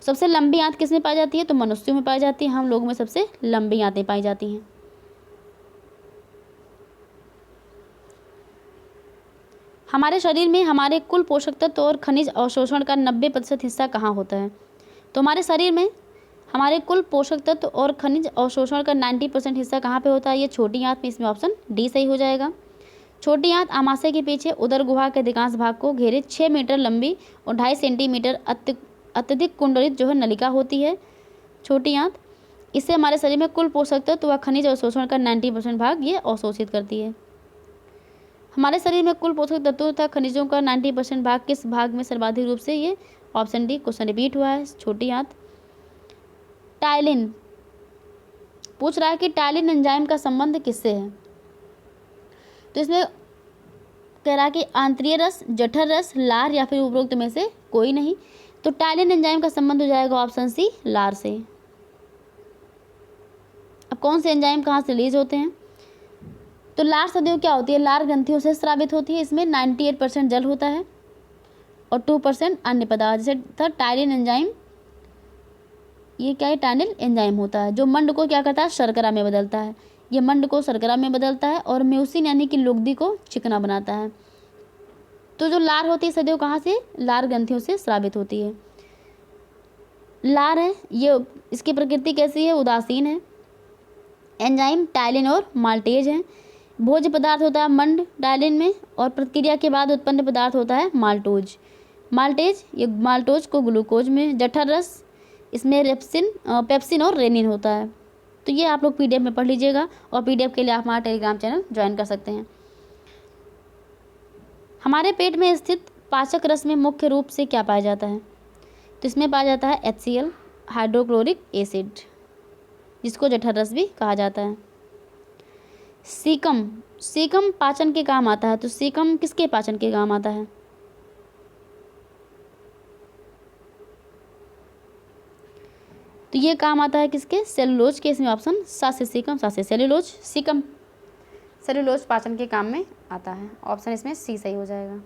[SPEAKER 1] सबसे लंबी आंत किस में पाई जाती है? तो मनुष्यों में पाई जाती है। हम लोगों में सबसे लंबी आंतें पाई जाती हैं। हमारे शरीर में हमारे कुल पोषक तत्व और खनिज अवशोषण का 90% हिस्सा कहाँ होता है? तो हमारे शरीर में हमारे कुल पोषक तत्व और खनिज अवशोषण का 90% हिस्सा कहाँ पे होता है? ये छोटी आंत में, इसमें ऑप्शन डी सही हो जाएगा। छोटी आंत आमाशय के पीछे उदर गुहा के अधिकांश भाग को घेरे 6 मीटर लंबी और 2.5 सेंटीमीटर अत्यधिक कुंडलित जो है नलिका होती है छोटी आंत। इससे हमारे शरीर में कुल पोषक तत्व व खनिज अवशोषण का 90% भाग ये अवशोषित करती है। हमारे शरीर में कुल पोषक तत्वों तथा खनिजों का 90% भाग किस भाग में सर्वाधिक रूप से? ये ऑप्शन डी क्वेश्चन रिपीट हुआ है, छोटी आंत। टाइलिन पूछ रहा है कि टाइलिन एंजाइम का संबंध किससे है? तो इसमें कह रहा है कि आंतरीय रस, जठर रस, लार या फिर उपरोक्त में से कोई नहीं। तो टाइलिन एंजाइम का संबंध हो जाएगा ऑप्शन सी लार से। अब कौन से एंजाइम कहाँ से रिलीज होते हैं? तो लार सदियों क्या होती है? लार ग्रंथियों से स्रावित होती है। इसमें 98% जल होता है और 2% अन्य पदार्थ। जैसे था टाइलिन एंजाइम, ये क्या है? टाइलिन एंजाइम होता है जो मंड को क्या करता है? शर्करा में बदलता है। ये मंड को शर्करा में बदलता है और म्यूसिन यानी कि लुगदी को चिकना बनाता है। तो जो लार होती है सदियों कहाँ से? लार ग्रंथियों से स्रावित होती है। लार है ये, इसकी प्रकृति कैसी है? उदासीन है। एंजाइम टाइलिन और माल्टेज है। भोज्य पदार्थ होता है मंड टाइलिन में और प्रक्रिया के बाद उत्पन्न पदार्थ होता है माल्टोज। माल्टेज, ये माल्टोज को ग्लूकोज में। जठर रस, इसमें पेप्सिन और रेनिन होता है। तो ये आप लोग पीडीएफ में पढ़ लीजिएगा और पीडीएफ के लिए आप हमारा टेलीग्राम चैनल ज्वाइन कर सकते हैं। हमारे पेट में स्थित पाचक रस में मुख्य रूप से क्या पाया जाता है? तो इसमें पाया जाता है HCl, हाइड्रोक्लोरिक एसिड, जिसको जठर रस भी कहा जाता है। सीकम पाचन के काम आता है। तो सीकम किसके पाचन के काम आता है? तो ये काम आता है किसके? सेलुलोज के। इसमें ऑप्शन सा से सीकम, सा से सेलुलोज। सीकम सेलुलोज पाचन के काम में आता है, ऑप्शन इसमें सी सही हो जाएगा।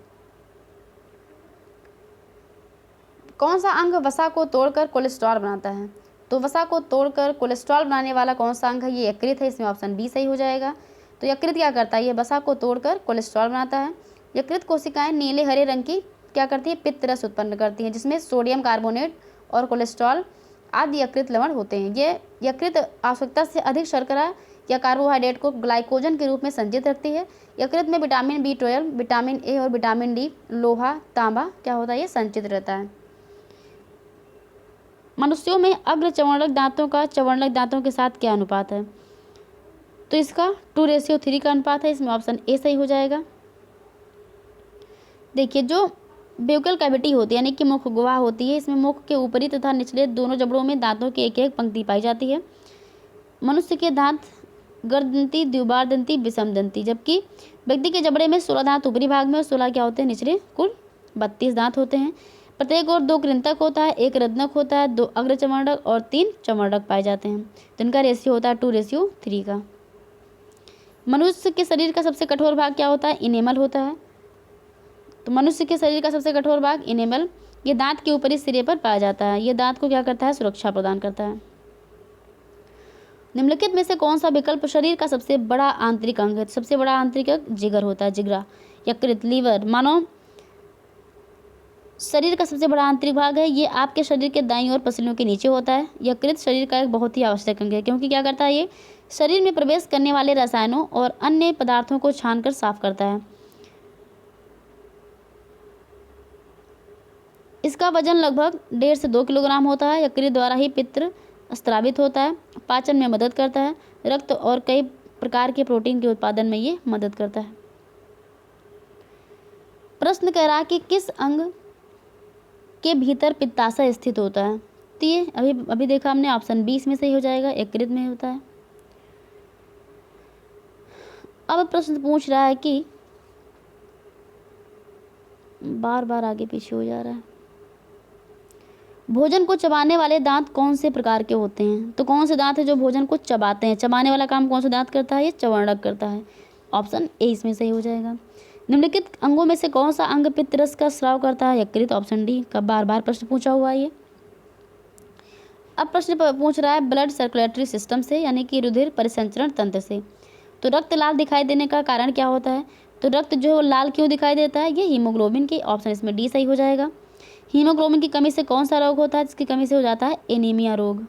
[SPEAKER 1] कौन सा अंग वसा को तोड़कर कोलेस्ट्रॉल बनाता है? तो वसा को तोड़कर कोलेस्ट्रॉल बनाने वाला कौन सा अंग है? ये यकृत है, इसमें ऑप्शन बी सही हो जाएगा। तो यकृत क्या करता है? ये वसा को तोड़कर कोलेस्ट्रॉल बनाता है यकृत कोशिकाएं नीले हरे रंग की क्या करती है, पित्त रस उत्पन्न करती हैं, जिसमें सोडियम कार्बोनेट और कोलेस्ट्रॉल आदि यकृत लवण होते हैं। ये यकृत आवश्यकता से अधिक शर्करा या कार्बोहाइड्रेट को ग्लाइकोजन के रूप में संचित रखती है। यकृत में विटामिन B12, विटामिन ए और विटामिन डी, लोहा, तांबा क्या होता है, ये संचित रहता है। मनुष्यों में अग्र चवर्णक दांतों का चवर्णक दांतों के साथ क्या अनुपात है, तो इसका 2:3 का अनुपात है। इसमें ऑप्शन ए सही हो जाएगा। देखिए, जो ब्यूकल कैविटी होती है यानी कि मुख गुहा होती है, इसमें मुख के ऊपरी तथा निचले दोनों जबड़ों में दांतों की एक एक पंक्ति पाई जाती है। मनुष्य के दांत गर्दंती, द्विबार दंती, विषम दंती, जबकि व्यक्ति के जबड़े में 16 दांत ऊपरी भाग में और 16 क्या होते हैं, निचले, कुल 32 दांत होते हैं। प्रत्येक और 2 कृंतक होता है, 1 रत्नक होता है, 2 अग्र चवर्णक और 3 चवर्णक पाए जाते हैं। तो इनका रेशियो होता है 2:3 का। मनुष्य के शरीर का सबसे कठोर भाग क्या होता है, इनेमल होता है। तो मनुष्य के शरीर का सबसे कठोर भाग इनेमल, ये दांत के ऊपरी सिरे पर पाया जाता है। ये दांत को क्या करता है, सुरक्षा प्रदान करता है। निम्नलिखित में से कौन सा विकल्प शरीर का सबसे बड़ा आंतरिक अंग है? सबसे बड़ा आंतरिक अंग जिगर होता है, जिगरा, यकृत, लीवर। मानो शरीर का सबसे बड़ा आंतरिक भाग है, ये आपके शरीर के दाईं ओर पसलियों के नीचे होता है। यकृत शरीर का एक बहुत ही आवश्यक अंग है, क्योंकि क्या करता है, ये शरीर में प्रवेश करने वाले रसायनों और अन्य पदार्थों को छानकर साफ करता है। इसका वजन लगभग 1.5 से 2 किलोग्राम होता है। यकृत द्वारा ही पित्त स्रावित होता है, पाचन में मदद करता है, रक्त और कई प्रकार के प्रोटीन के उत्पादन में ये मदद करता है। प्रश्न कह रहा है कि किस अंग के भीतर पित्ताशय स्थित होता है, तो ये अभी देखा हमने, ऑप्शन बी इसमें सही हो जाएगा, यकृत में होता है। अब प्रश्न पूछ रहा है कि बार बार आगे पीछे हो जा रहा है, भोजन को चबाने वाले दांत कौन से प्रकार के होते हैं? तो कौन से दांत है जो भोजन को चबाते हैं? चबाने वाला काम कौन सा दांत करता है? ये चवर्णक करता है। ऑप्शन ए इसमें सही हो जाएगा। निम्नलिखित अंगों में से कौन सा अंग पित्त रस का स्राव करता है? यकृत। ऑप्शन डी का बार बार प्रश्न पूछा हुआ है ये। अब प्रश्न पूछ रहा है ब्लड सर्कुलेटरी सिस्टम से, यानी कि रुधिर परिसंचरण तंत्र से। तो रक्त लाल दिखाई देने का कारण क्या होता है? तो रक्त जो लाल क्यों दिखाई देता है? ये हीमोग्लोबिन की, ऑप्शन इसमें डी सही हो जाएगा। हीमोग्लोबिन की कमी से कौन सा रोग होता है? जिसकी कमी से हो जाता है एनीमिया रोग।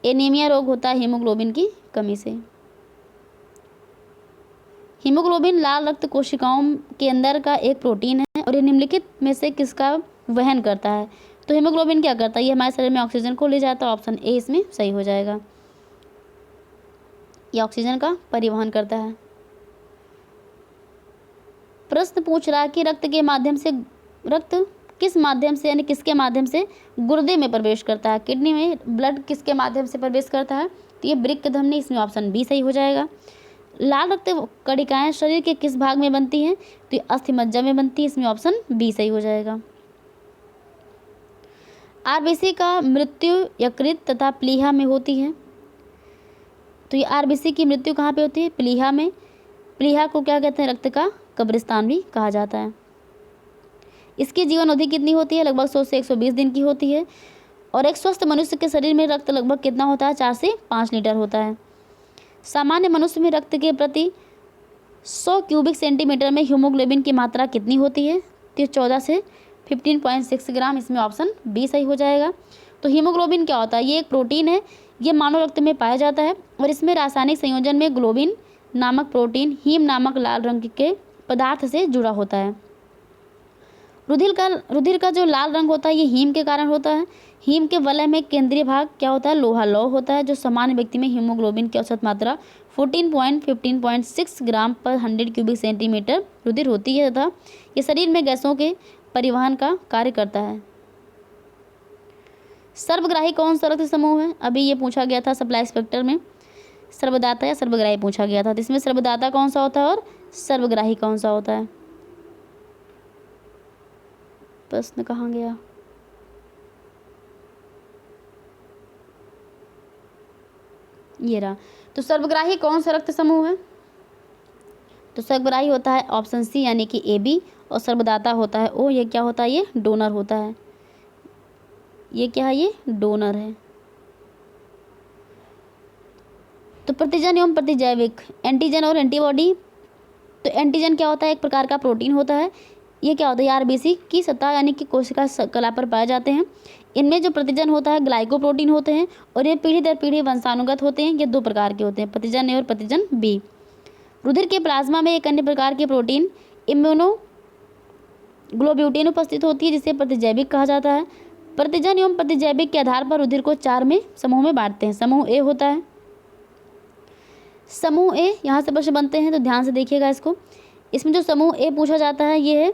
[SPEAKER 1] एनीमिया रोग होता है हीमोग्लोबिन की कमी से। हीमोग्लोबिन लाल रक्त कोशिकाओं के अंदर का एक प्रोटीन है और ये निम्नलिखित में से किसका वहन करता है? तो हीमोग्लोबिन क्या करता है? ये हमारे शरीर में ऑक्सीजन को ले जाता है। ऑप्शन ए इसमें सही हो जाएगा। ये ऑक्सीजन का परिवहन करता है। प्रश्न पूछ रहा है कि रक्त किस माध्यम से, यानी किसके माध्यम से गुर्दे में प्रवेश करता है? किडनी में ब्लड किसके माध्यम से प्रवेश करता है? तो ये वृक्क धमनी, इसमें ऑप्शन बी सही हो जाएगा। लाल रक्त कणिकाएं शरीर के किस भाग में बनती हैं? तो ये अस्थि मज्जा में बनती है, इसमें ऑप्शन बी सही हो जाएगा। आरबीसी का मृत्यु यकृत तथा प्लीहा में होती है। तो ये आरबीसी की मृत्यु कहाँ पे होती है? प्लीहा में। प्लीहा को क्या कहते हैं? रक्त का कब्रिस्तान भी कहा जाता है। इसकी जीवन अवधि कितनी होती है? लगभग 100 से 120 दिन की होती है। और एक स्वस्थ मनुष्य के शरीर में रक्त लगभग कितना होता है? 4 से 5 लीटर होता है। सामान्य मनुष्य में रक्त के प्रति 100 क्यूबिक सेंटीमीटर में हीमोग्लोबिन की मात्रा कितनी होती है? तो 14 से 15.6 ग्राम, इसमें ऑप्शन बी सही हो जाएगा। तो हीमोग्लोबिन क्या होता है? ये एक प्रोटीन है, ये मानव रक्त में पाया जाता है और इसमें रासायनिक संयोजन में ग्लोबिन नामक प्रोटीन हीम नामक लाल रंग के पदार्थ से जुड़ा होता है। रुधिर का जो लाल रंग होता है ये हीम के कारण होता है। हीम के वलय में केंद्रीय भाग क्या होता है? लोहा लौह होता है। जो सामान्य व्यक्ति में हीमोग्लोबिन की औसत मात्रा 15.6 ग्राम पर 100 क्यूबिक सेंटीमीटर रुधिर होती है तथा ये शरीर में गैसों के परिवहन का कार्य करता है। सर्वग्राही कौन सा रक्त समूह है? अभी ये पूछा गया था सप्लाई इंस्पेक्टर में, सर्वदाता या सर्वग्राही पूछा गया था। तो इसमें सर्वदाता कौन सा होता है और सर्वग्राही कौन सा होता है? प्रश्न कहाँ गया? ये रहा। तो सर्वग्राही कौन सा रक्त समूह है? तो सर्वग्राही होता है ऑप्शन सी, यानी कि ए बी, और सर्वदाता होता है ओ। ये क्या होता है? ये डोनर होता है। ये क्या है? ये डोनर है। तो प्रतिजन एवं प्रतिजैविक, एंटीजन और एंटीबॉडी तो एंटीजन क्या होता है, एक प्रकार का प्रोटीन होता है। ये क्या होता है, आरबीसी की सतह यानी कि कोशिका कला पर पाए जाते हैं। इनमें जो प्रतिजन होता है ग्लाइकोप्रोटीन होते हैं और ये पीढ़ी दर पीढ़ी वंशानुगत होते हैं। ये दो प्रकार के होते हैं, प्रतिजन ए और प्रतिजन बी। रुधिर के प्लाज्मा में एक अन्य प्रकार की प्रोटीन इम्यूनोग्लोब्यूटिन उपस्थित होती है, जिसे प्रतिजैविक कहा जाता है। प्रतिजन एवं प्रतिजैविक के आधार पर रुधिर को 4 में समूह में बांटते हैं। समूह ए होता है, समूह ए, यहाँ से प्रश्न बनते हैं तो ध्यान से देखिएगा इसको। इसमें जो समूह ए पूछा जाता है ये है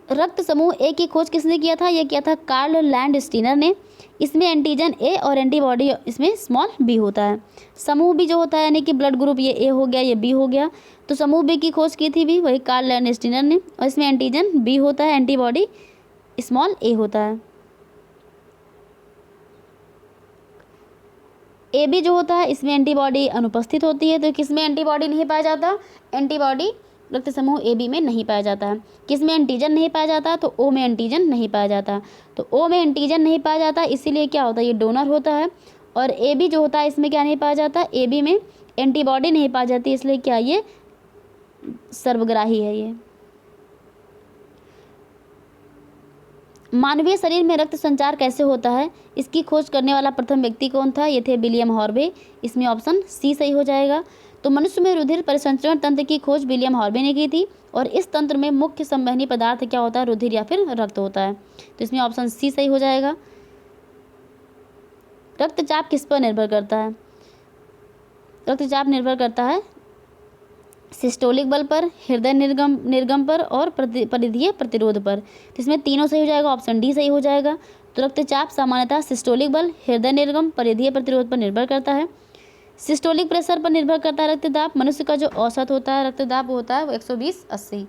[SPEAKER 1] रक्त समूह ए की खोज किसने किया था, ये किया था कार्ल लैंडस्टीनर ने। इसमें एंटीजन ए और एंटीबॉडी इसमें स्मॉल बी होता है। समूह बी जो होता है यानी कि ब्लड ग्रुप, ये ए हो गया, ये बी हो गया, तो समूह बी की खोज की थी भी वही कार्ल लैंडस्टीनर ने, और इसमें एंटीजन बी होता है, एंटीबॉडी स्मॉल ए होता है। ए बी जो होता है इसमें एंटीबॉडी अनुपस्थित होती है। तो किसमें एंटीबॉडी नहीं पाया जाता, एंटीबॉडी रक्त समूह ए बी में नहीं पाया जाता है। किसमें एंटीजन नहीं पाया जाता, तो ओ में एंटीजन नहीं पाया जाता। तो ओ में एंटीजन नहीं पाया जाता, इसीलिए क्या होता है, ये डोनर होता है। और ए बी जो होता है इसमें क्या नहीं पाया जाता, ए बी में एंटीबॉडी नहीं पाई जाती, इसलिए क्या ये सर्वग्राही है। ये मानवीय शरीर में रक्त संचार कैसे होता है, इसकी खोज करने वाला प्रथम व्यक्ति कौन था, ये थे विलियम हॉर्वे। इसमें ऑप्शन सी सही हो जाएगा। तो मनुष्य में रुधिर परिसंचरण तंत्र की खोज विलियम हॉर्वे ने की थी, और इस तंत्र में मुख्य संवहनी पदार्थ क्या होता है, रुधिर या फिर रक्त होता है। तो इसमें ऑप्शन सी सही हो जाएगा। रक्तचाप किस पर निर्भर करता है, रक्तचाप निर्भर करता है सिस्टोलिक बल पर, हृदय निर्गम पर और परिधीय प्रतिरोध पर। तो इसमें तीनों सही हो जाएगा, ऑप्शन डी सही हो जाएगा। तो रक्तचाप सामान्यतः सिस्टोलिक बल, हृदय निर्गम, परिधीय प्रतिरोध पर निर्भर करता है। सिस्टोलिक प्रेशर पर निर्भर करता है रक्तदाब। मनुष्य का जो औसत होता है रक्तदाब होता है वो 120/80।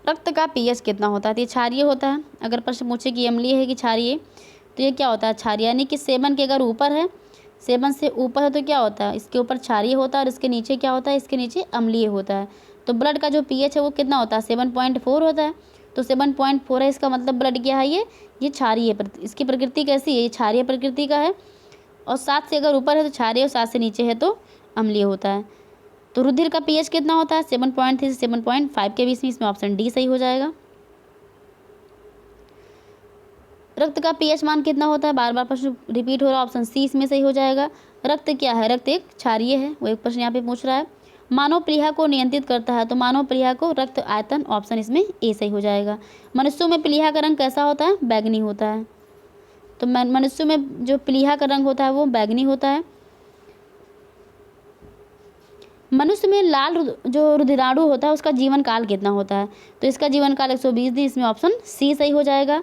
[SPEAKER 1] रक्त का पीएच कितना होता है, तो ये क्षारीय होता है। अगर प्रश्न पूछे कि अम्लीय है कि क्षारीय, तो ये क्या होता है, क्षारीय, यानी कि सेवन के अगर ऊपर है, सेवन से ऊपर है तो क्या होता है, इसके ऊपर क्षारीय होता है और इसके नीचे क्या होता है, इसके नीचे अम्लीय होता है। तो ब्लड का जो पीएच है वो कितना होता है, 7.4 होता है। तो 7.4 है, इसका मतलब ब्लड क्या है, ये क्षारीय, इसकी प्रकृति कैसी है, ये क्षारीय प्रकृति का है। और 7 से अगर ऊपर है तो क्षारीय और 7 से नीचे है तो अम्लीय होता है। तो रुधिर का पीएच कितना होता है, 7.3 से 7.5 के बीच में। इसमें ऑप्शन डी सही हो जाएगा। रक्त का पीएच मान कितना होता है, बार बार प्रश्न रिपीट हो रहा है, ऑप्शन सी इसमें सही हो जाएगा। रक्त क्या है, रक्त एक क्षारीय है, वो एक प्रश्न यहाँ पे पूछ रहा है। मानव प्लीहा को नियंत्रित करता है, तो मानव प्लीहा को रक्त आयतन, ऑप्शन इसमें ए सही हो जाएगा। मनुष्यों में प्लीहा का रंग कैसा होता है, बैंगनी होता है। तो मनुष्यों में जो प्लीहा का रंग होता है वो बैंगनी होता है। मनुष्य में लाल जो रुधिराणु होता है उसका जीवन काल कितना होता है, तो इसका जीवन काल 120 दिन। इसमें ऑप्शन सी सही हो जाएगा।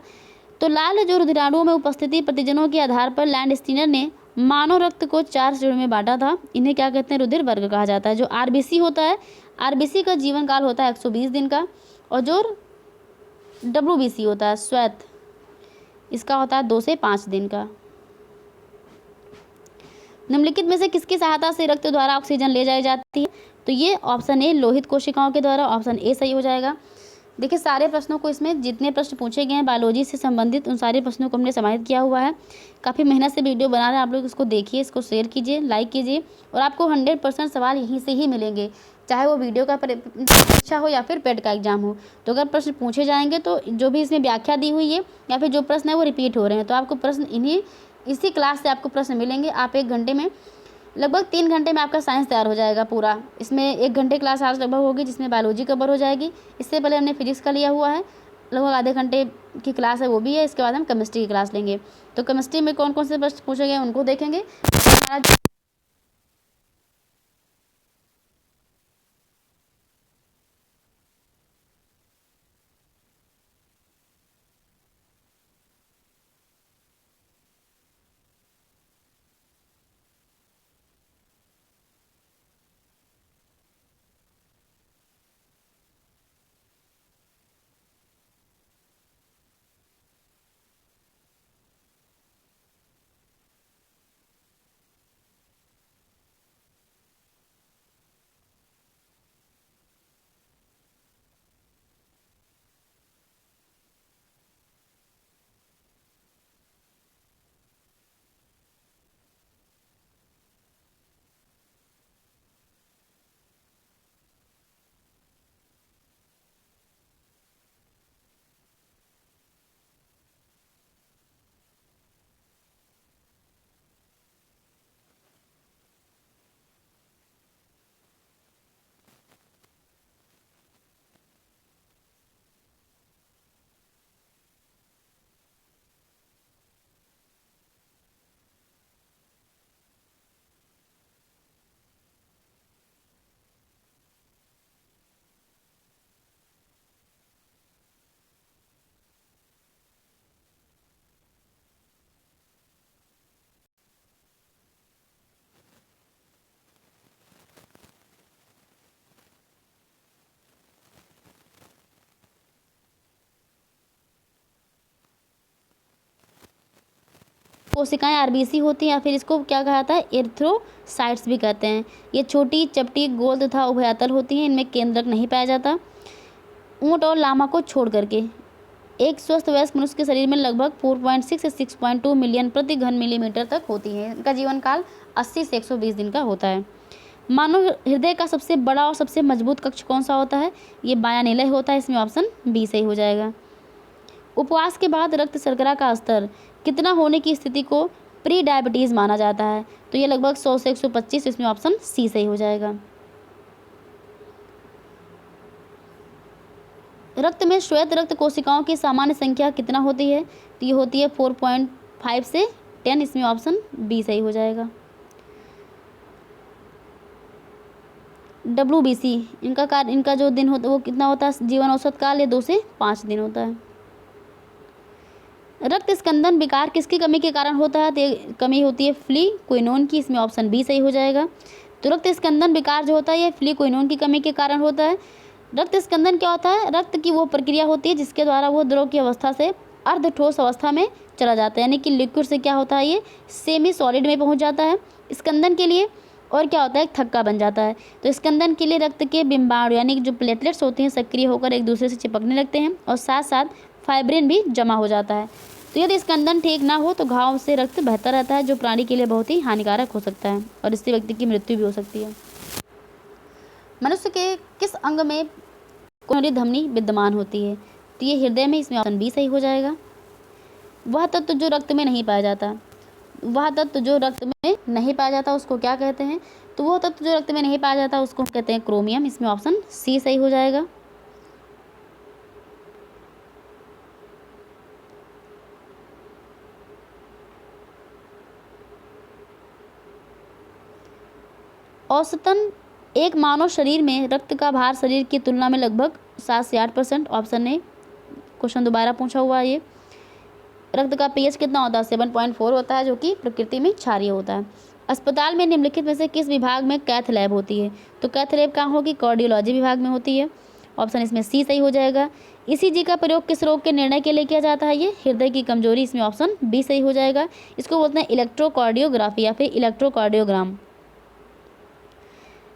[SPEAKER 1] तो लाल जो रुधिराणुओं में उपस्थिति प्रतिजनों के आधार पर लैंडस्टीनर ने मानव रक्त को 4 श्रेणियों में बांटा था। इन्हें क्या कहते हैं, रुधिर वर्ग कहा जाता है। जो आरबीसी होता है, आरबीसी का जीवन काल होता है 120 दिन का, और जो डब्ल्यूबीसी होता है श्वेत, इसका होता है 2 से 5 दिन का। निम्नलिखित में से किसकी सहायता से रक्त द्वारा ऑक्सीजन ले जाई जाती है, तो ये ऑप्शन ए लोहित कोशिकाओं के द्वारा, ऑप्शन ए सही हो जाएगा। देखिए सारे प्रश्नों को, इसमें जितने प्रश्न पूछे गए हैं बायोलॉजी से संबंधित उन सारे प्रश्नों को हमने समाहित किया हुआ है। काफ़ी मेहनत से वीडियो बना रहे हैं आप लोग, इसको देखिए, इसको शेयर कीजिए, लाइक कीजिए, और आपको 100% सवाल यहीं से ही मिलेंगे, चाहे वो वीडियो का परीक्षा हो या फिर पेट का एग्जाम हो। तो अगर प्रश्न पूछे जाएंगे तो जो भी इसमें व्याख्या दी हुई है या फिर जो प्रश्न है वो रिपीट हो रहे हैं, तो आपको प्रश्न इसी क्लास से आपको प्रश्न मिलेंगे। आप 1 घंटे में, लगभग 3 घंटे में आपका साइंस तैयार हो जाएगा पूरा। इसमें 1 घंटे क्लास आज लगभग होगी, जिसमें बायोलॉजी कवर हो जाएगी। इससे पहले हमने फिजिक्स का लिया हुआ है, लगभग आधे घंटे की क्लास है, वो भी है। इसके बाद हम केमिस्ट्री की क्लास लेंगे। तो केमिस्ट्री में कौन कौन से प्रश्न पूछे गए उनको देखेंगे। कोशिकाएं आरबीसी होती हैं या फिर इसको क्या कहा जाता है, एरिथ्रोसाइट्स भी कहते हैं। ये छोटी, चपटी, गोल तथा उभयतल होती हैं। इनमें केंद्रक नहीं पाया जाता। ऊंट और लामा को छोड़ करके एक स्वस्थ वयस्क मनुष्य के शरीर में लगभग 4.6 से 6.2 मिलियन प्रति घन मिलीमीटर तक होती है। इनका जीवन काल 80 से 120 दिन का होता है। मानव हृदय का सबसे बड़ा और सबसे मजबूत कक्ष कौन सा होता है? ये बायां निलय होता है। इसमें ऑप्शन बी सही हो जाएगा। उपवास के बाद रक्त शर्करा का स्तर कितना होने की स्थिति को प्री डायबिटीज़ माना जाता है? तो ये लगभग 100 से 125। इसमें ऑप्शन सी सही हो जाएगा। रक्त में श्वेत रक्त कोशिकाओं की सामान्य संख्या कितना होती है? तो ये होती है 4.5 से 10। इसमें ऑप्शन बी सही हो जाएगा। WBC इनका जो दिन होता है वो कितना होता है? जीवन औसत काल ये 2 से 5 दिन होता है। रक्त स्कंदन विकार किसकी कमी के कारण होता है? तो कमी होती है फ्लीक्विनोन की। इसमें ऑप्शन बी सही हो जाएगा। तो रक्त स्कंदन विकार जो होता है ये फ्लीक्विनोन की कमी के कारण होता है। रक्त स्कंदन क्या होता है? रक्त की वो प्रक्रिया होती है जिसके द्वारा वो द्रव की अवस्था से अर्ध ठोस अवस्था में चला जाता है, यानी कि लिक्विड से क्या होता है, ये सेमी सॉलिड में पहुंच जाता है स्कंदन के लिए। और क्या होता है, एक थक्का बन जाता है। तो स्कंदन के लिए रक्त के बिंबाणु यानी कि जो प्लेटलेट्स होते हैं सक्रिय होकर एक दूसरे से चिपकने लगते हैं और साथ साथ फाइब्रिन भी जमा हो जाता है। तो यदि स्कंदन ठीक ना हो तो घाव से रक्त बहता रहता है, जो प्राणी के लिए बहुत ही हानिकारक हो सकता है और इससे व्यक्ति की मृत्यु भी हो सकती है। मनुष्य के किस अंग में कोरोनरी धमनी विद्यमान होती है? तो ये हृदय में। इसमें ऑप्शन बी सही हो जाएगा। वह तत्व जो रक्त में नहीं पाया जाता, वह तत्व जो रक्त में नहीं पाया जाता उसको क्या कहते हैं? तो वह तत्व जो रक्त में नहीं पाया जाता उसको कहते हैं क्रोमियम। इसमें ऑप्शन सी सही हो जाएगा। औसतन एक मानव शरीर में रक्त का भार शरीर की तुलना में लगभग 7 से 8%। Option A. क्वेश्चन दोबारा पूछा हुआ है ये। रक्त का pH कितना होता है? 7.4 होता है, जो कि प्रकृति में क्षारीय होता है। अस्पताल में निम्नलिखित में से किस विभाग में कैथ लैब होती है? तो कैथ लैब कहाँ होगी? कार्डियोलॉजी विभाग में होती है। ऑप्शन इसमें सी सही हो जाएगा। ईसीजी का प्रयोग किस रोग के निर्णय के लिए किया जाता है? ये हृदय की कमजोरी। इसमें ऑप्शन बी सही हो जाएगा। इसको बोलते हैं इलेक्ट्रोकार्डियोग्राफी या फिर इलेक्ट्रोकार्डियोग्राम।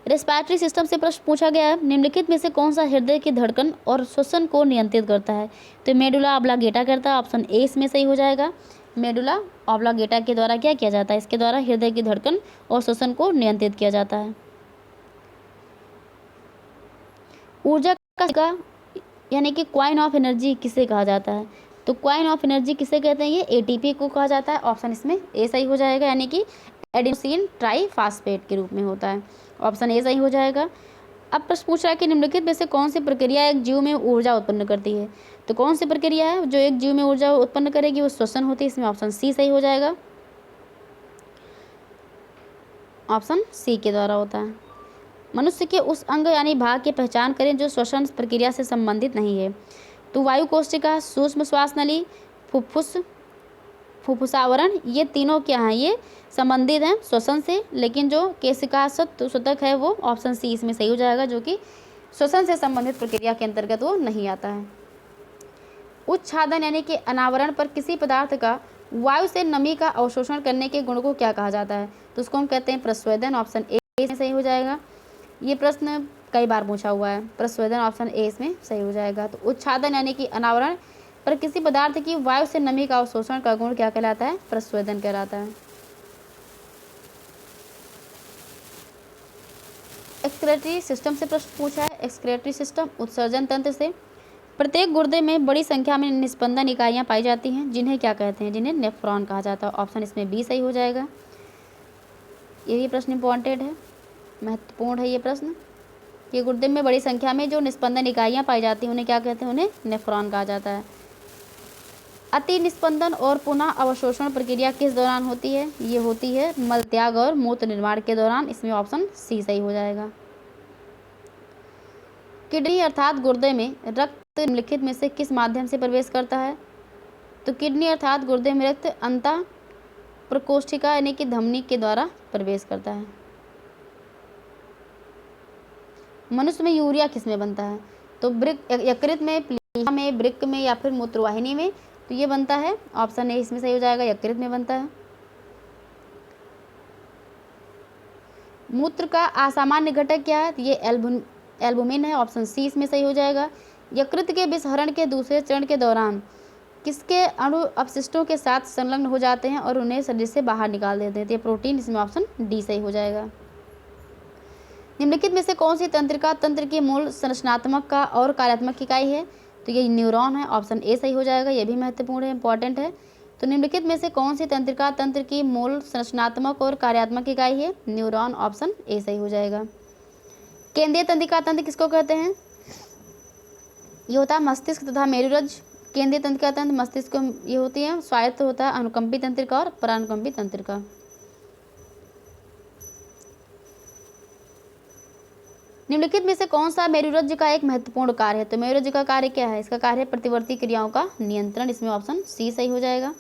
[SPEAKER 1] रेस्पिरेटरी सिस्टम से प्रश्न पूछा गया है, निम्नलिखित में से कौन सा हृदय की धड़कन और श्वसन को नियंत्रित करता है? तो मेडुला ऑब्लांगेटा करता है। ऑप्शन ए इसमें सही हो जाएगा। मेडुला ऑब्लांगेटा के द्वारा क्या किया जाता है? इसके द्वारा हृदय की धड़कन और श्वसन को नियंत्रित किया जाता है। ऊर्जा का यानी कि क्वाइन ऑफ एनर्जी किसे कहा जाता है? तो क्वाइन ऑफ एनर्जी किसे कहते हैं? ये एटीपी को कहा जाता है। ऑप्शन इसमें ए सही हो जाएगा, यानी कि एडिनोसिन ट्राइफॉस्फेट के रूप में होता है। ऑप्शन ए सही हो जाएगा। अब प्रश्न पूछ रहा है कि निम्नलिखित में से कौन सी प्रक्रिया एक जीव में ऊर्जा उत्पन्न करती है? तो कौन सी प्रक्रिया है जो एक जीव में ऊर्जा उत्पन्न करेगी? वो श्वसन होती है। इसमें ऑप्शन सी सही हो जाएगा। ऑप्शन सी के द्वारा होता है। मनुष्य के उस अंग यानी भाग की पहचान करें जो श्वसन प्रक्रिया से संबंधित नहीं है। तो वायु कोशिका, सूक्ष्म श्वास नली, फुफ्फुसावरण, ये तीनों क्या हैं? ये संबंधित हैं श्वसन से, लेकिन जो केशिका शतक है वो ऑप्शन सी इसमें सही हो जाएगा, जो कि श्वसन से संबंधित प्रक्रिया के अंतर्गत वो नहीं आता है। उच्छादन यानी कि अनावरण पर किसी पदार्थ का वायु से नमी का अवशोषण करने के गुण को क्या कहा जाता है? तो उसको हम कहते हैं प्रस्वेदन। ऑप्शन ए इसमें सही हो जाएगा। ये प्रश्न कई बार पूछा हुआ है। प्रस्वेदन ऑप्शन ए इसमें सही हो जाएगा। तो उच्छादन यानी कि अनावरण पर किसी पदार्थ की वायु से नमी का अवशोषण का गुण क्या कहलाता है? प्रस्वेदन कहलाता है। एक्सक्रेटरी सिस्टम से प्रश्न पूछा है। एक्सक्रेटरी सिस्टम उत्सर्जन तंत्र से प्रत्येक गुर्दे में बड़ी संख्या में निस्पंदन इकाइयां पाई जाती हैं, जिन्हें क्या कहते हैं? जिन्हें नेफ्रॉन कहा जाता है। ऑप्शन इसमें बी सही हो जाएगा। ये भी प्रश्न इंपॉर्टेंट है, महत्वपूर्ण है ये प्रश्न। ये गुर्दे में बड़ी संख्या में जो निस्पंदन इकाइयां पाई जाती हैं उन्हें क्या कहते हैं? उन्हें नेफ्रॉन कहा जाता है। अति निस्पंदन और पुनः अवशोषण प्रक्रिया किस दौरान होती है? ये होती है मलत्याग और मूत्र निर्माण के दौरान। इसमें ऑप्शन सी सही हो जाएगा। किडनी अर्थात गुर्दे में रक्त निम्नलिखित में से किस माध्यम से प्रवेश करता है? तो किडनी अर्थात गुर्दे में रक्त अंतः प्रकोष्ठिका यानी कि धमनी के द्वारा प्रवेश करता है। मनुष्य में यूरिया किस में बनता है? तो यकृत में, प्लीहा में, वृक्क में या फिर मूत्रवाहिनी में। तो ये बनता है ऑप्शन ए इसमें सही हो जाएगा, यकृत में बनता है। मूत्र का असामान्य घटक क्या है? तो ये एल्बुमिन है, ऑप्शन सी इसमें सही हो जाएगा। यकृत के विसरण के दूसरे चरण के दौरान किसके अणु अपशिष्टों के साथ संलग्न हो जाते हैं और उन्हें शरीर से बाहर निकाल देते हैं? तो ये प्रोटीन, इसमें ऑप्शन डी सही हो जाएगा। निम्नलिखित में से कौन सी तंत्रिका तंत्र की मूल संरचनात्मक का और कार्यात्मक इकाई है? तो ये न्यूरॉन है, ऑप्शन ए सही हो जाएगा। ये भी महत्वपूर्ण है, इंपॉर्टेंट है। तो निम्नलिखित में से कौन सी तंत्रिका तंत्र की मूल संरचनात्मक और कार्यात्मक इकाई है? न्यूरॉन, ऑप्शन ए सही हो जाएगा। केंद्रीय तंत्रिका तंत्र किसको कहते हैं? ये होता है मस्तिष्क तथा मेरुरज्ज। केंद्रीय तंत्रिका तंत्र मस्तिष्क ये होती है। स्वायत्त होता है अनुकंपी तंत्रिका और परानुकंपी तंत्रिका। निम्नलिखित में से कौन सा मेरुरज्ज का एक महत्वपूर्ण कार्य है? तो मेरुरज्ज का कार्य क्या है? इसका कार्य है प्रतिवर्ती क्रियाओं का नियंत्रण, इसमें ऑप्शन सी सही हो जाएगा।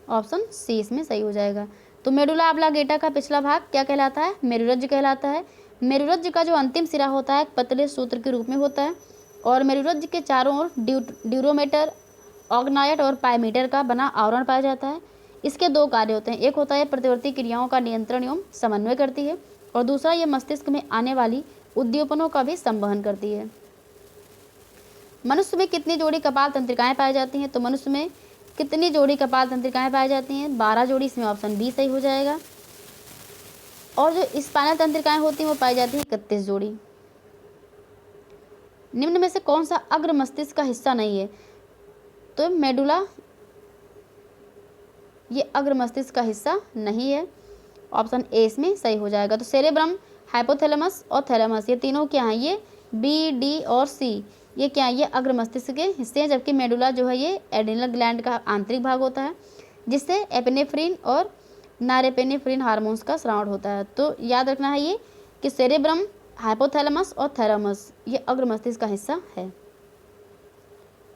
[SPEAKER 1] ऑप्शन सी इसमें सही हो जाएगा। तो मेडुला ऑब्लांगेटा का पिछला भाग क्या कहलाता है? मेरुरज्ज कहलाता है। मेरुरज्ज का जो अंतिम सिरा होता है पतले सूत्र के रूप में होता है और मेरुरज्ज के चारों ओर ड्यूरोमेटर, ऑर्गनाइट और पायमीटर का बना आवरण पाया जाता है। इसके दो कार्य होते हैं, एक होता है प्रतिवर्ती क्रियाओं का नियंत्रण एवं समन्वय करती है और दूसरा ये मस्तिष्क में आने वाली उद्दीपनों का भी संवहन करती है। मनुष्य में कितनी जोड़ी कपाल तंत्रिकाएं पाई जाती हैं? तो मनुष्य में कितनी जोड़ी कपाल तंत्रिकाएं पाई जाती हैं? 12 जोड़ी, इसमें ऑप्शन बी सही हो जाएगा। और जो स्पाइनल तंत्रिकाएं होती हैं वो पाई जाती हैं 31 जोड़ी। निम्न में से कौन सा अग्र मस्तिष्क का हिस्सा नहीं है? तो मेडुला ये अग्र मस्तिष्क का हिस्सा नहीं है, ऑप्शन ए इसमें सही हो जाएगा। तो सेरेब्रम, हाइपोथैलेमस और थैलेमस ये तीनों क्या हैं? ये बी, डी और सी ये क्या है? ये अग्र मस्तिष्क के हिस्से हैं, जबकि मेडुला जो है ये एड्रिनल ग्लैंड का आंतरिक भाग होता है जिससे एपिनेफ्रिन और नॉरेपेनेफ्रिन हार्मोन्स का स्राव होता है। तो याद रखना है ये कि सेरेब्रम, हाइपोथैलेमस और थैलेमस ये अग्र मस्तिष्क का हिस्सा है।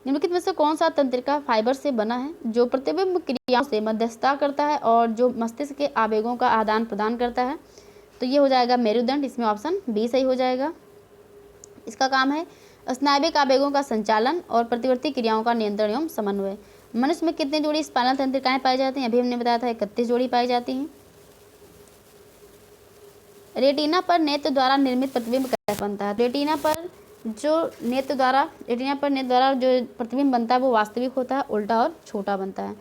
[SPEAKER 1] निम्नलिखित में से कौन सा तंत्रिका फाइबर से बना है जो प्रतिबिंब क्रियाओं से मध्यस्थता करता है और जो मस्तिष्क के आवेगों का आदान प्रदान करता है? तो ये हो जाएगा मेरुदंड, इसमें ऑप्शन बी सही हो जाएगा। इसका काम है स्नायविक आवेगों का संचालन और प्रतिवर्ती क्रियाओं का नियंत्रण एवं समन्वय। मनुष्य में कितनी जोड़ी स्पाइनल तंत्रिकाएं पाई जाती हैं? अभी हमने बताया था 31 जोड़ी पाई जाती हैं। रेटिना पर नेत्र द्वारा निर्मित प्रतिबिंब कैसे बनता है? रेटिना पर नेत्र द्वारा जो प्रतिबिंब बनता है वो वास्तविक होता है, उल्टा और छोटा बनता है।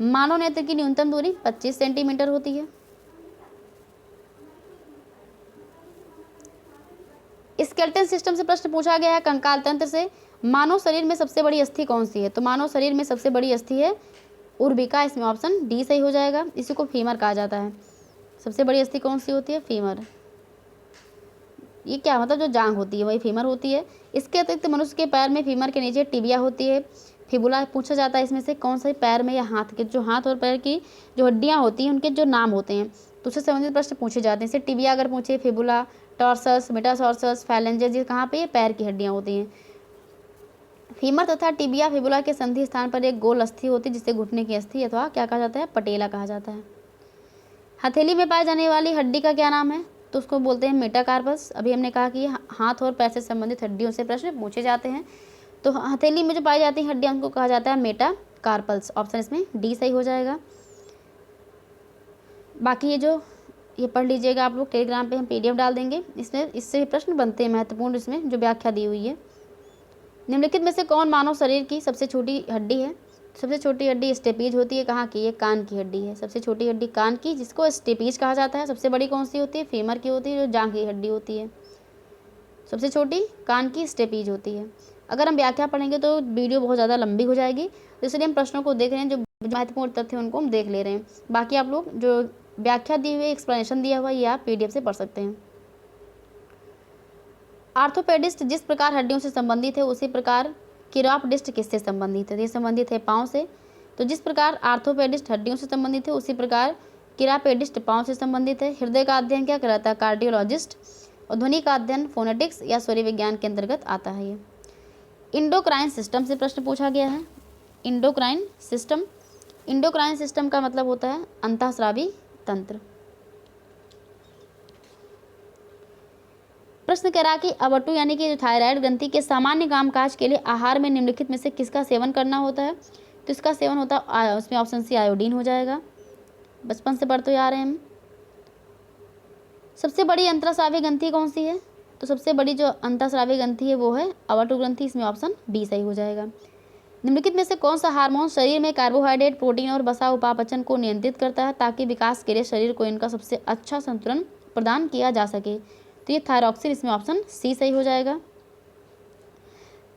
[SPEAKER 1] मानव नेत्र की न्यूनतम दूरी 25 सेंटीमीटर होती है। स्केलेटन सिस्टम से प्रश्न पूछा गया है कंकाल तंत्र से। मानव शरीर में सबसे बड़ी अस्थि कौन सी है? तो मानव शरीर में सबसे बड़ी अस्थि है उर्बिका, इसमें ऑप्शन डी सही हो जाएगा। इसी को फीमर कहा जाता है। सबसे बड़ी अस्थि कौन सी होती है? फीमर। ये क्या मतलब? जो जांघ होती है वही फीमर होती है। इसके अतिरिक्त मनुष्य के पैर में फीमर के नीचे टिबिया होती है। फिबुला पूछा जाता है इसमें से कौन से पैर में या हाथ के, जो हाथ और पैर की जो हड्डियां होती हैं उनके जो नाम होते हैं तो उससे संबंधित प्रश्न पूछे जाते हैं। जैसे टिबिया अगर पूछे, फिबुला, टॉर्सस, मेटासॉर्सस, फैलेंजेस, ये कहाँ पे? ये पैर की हड्डियां होती हैं। फीमर तथा टिबिया फिबुला के संधि स्थान पर एक गोल अस्थि होती है जिसे घुटने की अस्थि अथवा क्या कहा जाता है? पटेला कहा जाता है। हथेली में पाई जाने वाली हड्डी का क्या नाम है? तो उसको बोलते हैं मेटाकार्पस। अभी हमने कहा कि हाथ और पैर से संबंधित हड्डियों से प्रश्न पूछे जाते हैं। तो हथेली में जो पाई जाती है हड्डियां उनको कहा जाता है मेटाकार्पल्स, ऑप्शन इसमें डी सही हो जाएगा। बाकी ये पढ़ लीजिएगा आप लोग, टेलीग्राम पे हम PDF डाल देंगे, इससे प्रश्न बनते हैं महत्वपूर्ण, इसमें जो व्याख्या दी हुई है। निम्नलिखित में से कौन मानव शरीर की सबसे छोटी हड्डी है? सबसे छोटी हड्डी स्टेपीज होती है। कहाँ की? ये कान की हड्डी है। सबसे छोटी हड्डी कान की, जिसको स्टेपीज कहा जाता है। सबसे बड़ी कौन सी होती है? फीमर की होती है, जो जांघ की हड्डी होती है। सबसे छोटी कान की स्टेपीज होती है। अगर हम व्याख्या पढ़ेंगे तो वीडियो बहुत ज़्यादा लंबी हो जाएगी, तो इसलिए हम प्रश्नों को देख रहे हैं, जो महत्वपूर्ण तथ्य उनको हम देख ले रहे हैं। बाकी आप लोग जो व्याख्या दी हुई, एक्सप्लेनेशन दिया हुआ, ये आप PDF से पढ़ सकते हैं। आर्थोपेडिस्ट जिस प्रकार हड्डियों से संबंधित है उसी प्रकार किरापडिस्ट किससे संबंधित है? ये संबंधित है पाँव से। तो जिस प्रकार आर्थोपेडिस्ट हड्डियों से संबंधित है उसी प्रकार किरापेडिस्ट पाँव से संबंधित है। हृदय का अध्ययन क्या कराता है? कार्डियोलॉजिस्ट। और ध्वनि का अध्ययन फोनेटिक्स या स्वरी विज्ञान के अंतर्गत आता है। ये इंडोक्राइन सिस्टम से प्रश्न पूछा गया है। इंडोक्राइन सिस्टम का मतलब होता है अंतःस्रावी तंत्र। प्रश्न कह रहा कि अवटु यानी कि थायराइड ग्रंथि के सामान्य कामकाज के लिए आहार में निम्नलिखित में से किसका सेवन करना होता है? तो इसका सेवन होता है, उसमें ऑप्शन सी आयोडीन हो जाएगा। बचपन से पढ़ते आ रहे हैं हम। सबसे बड़ी अंतःस्रावी ग्रंथि कौन सी है? तो सबसे बड़ी जो अंतःस्रावी ग्रंथि है वो है अवाटो ग्रंथि, इसमें ऑप्शन बी सही हो जाएगा। निम्नलिखित में से कौन सा हार्मोन शरीर में कार्बोहाइड्रेट, प्रोटीन और वसा उपापचय को नियंत्रित करता है ताकि विकास के लिए शरीर को इनका सबसे अच्छा संतुलन प्रदान किया जा सके? तो ये थायरॉक्सिन, इसमें ऑप्शन सी सही हो जाएगा।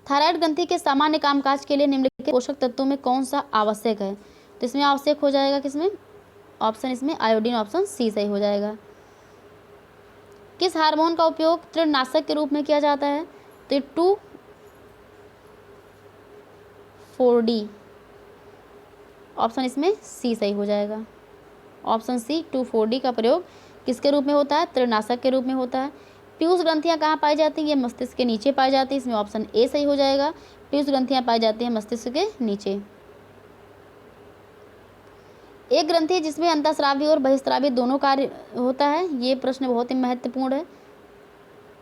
[SPEAKER 1] थायराइड ग्रंथि के सामान्य कामकाज के लिए निम्नलिखित पोषक तत्वों में कौन सा आवश्यक है? तो इसमें आवश्यक हो जाएगा किसमें? ऑप्शन इसमें आयोडीन, ऑप्शन सी सही हो जाएगा। किस हार्मोन का उपयोग तृणनाशक के रूप में किया जाता है? तो 2,4-D, ऑप्शन इसमें सी सही हो जाएगा। ऑप्शन सी 2,4-D का प्रयोग किसके रूप में होता है? तृणनाशक के रूप में होता है। पीयूष ग्रंथियां कहाँ पाई जाती हैं? ये मस्तिष्क के नीचे पाई जाती है, इसमें ऑप्शन ए सही हो जाएगा। पीयूष ग्रंथियां पाई जाती हैं मस्तिष्क के नीचे। एक ग्रंथि जिसमें अंतःस्रावी और बहिस्रावी दोनों कार्य होता है, ये प्रश्न बहुत ही महत्वपूर्ण है,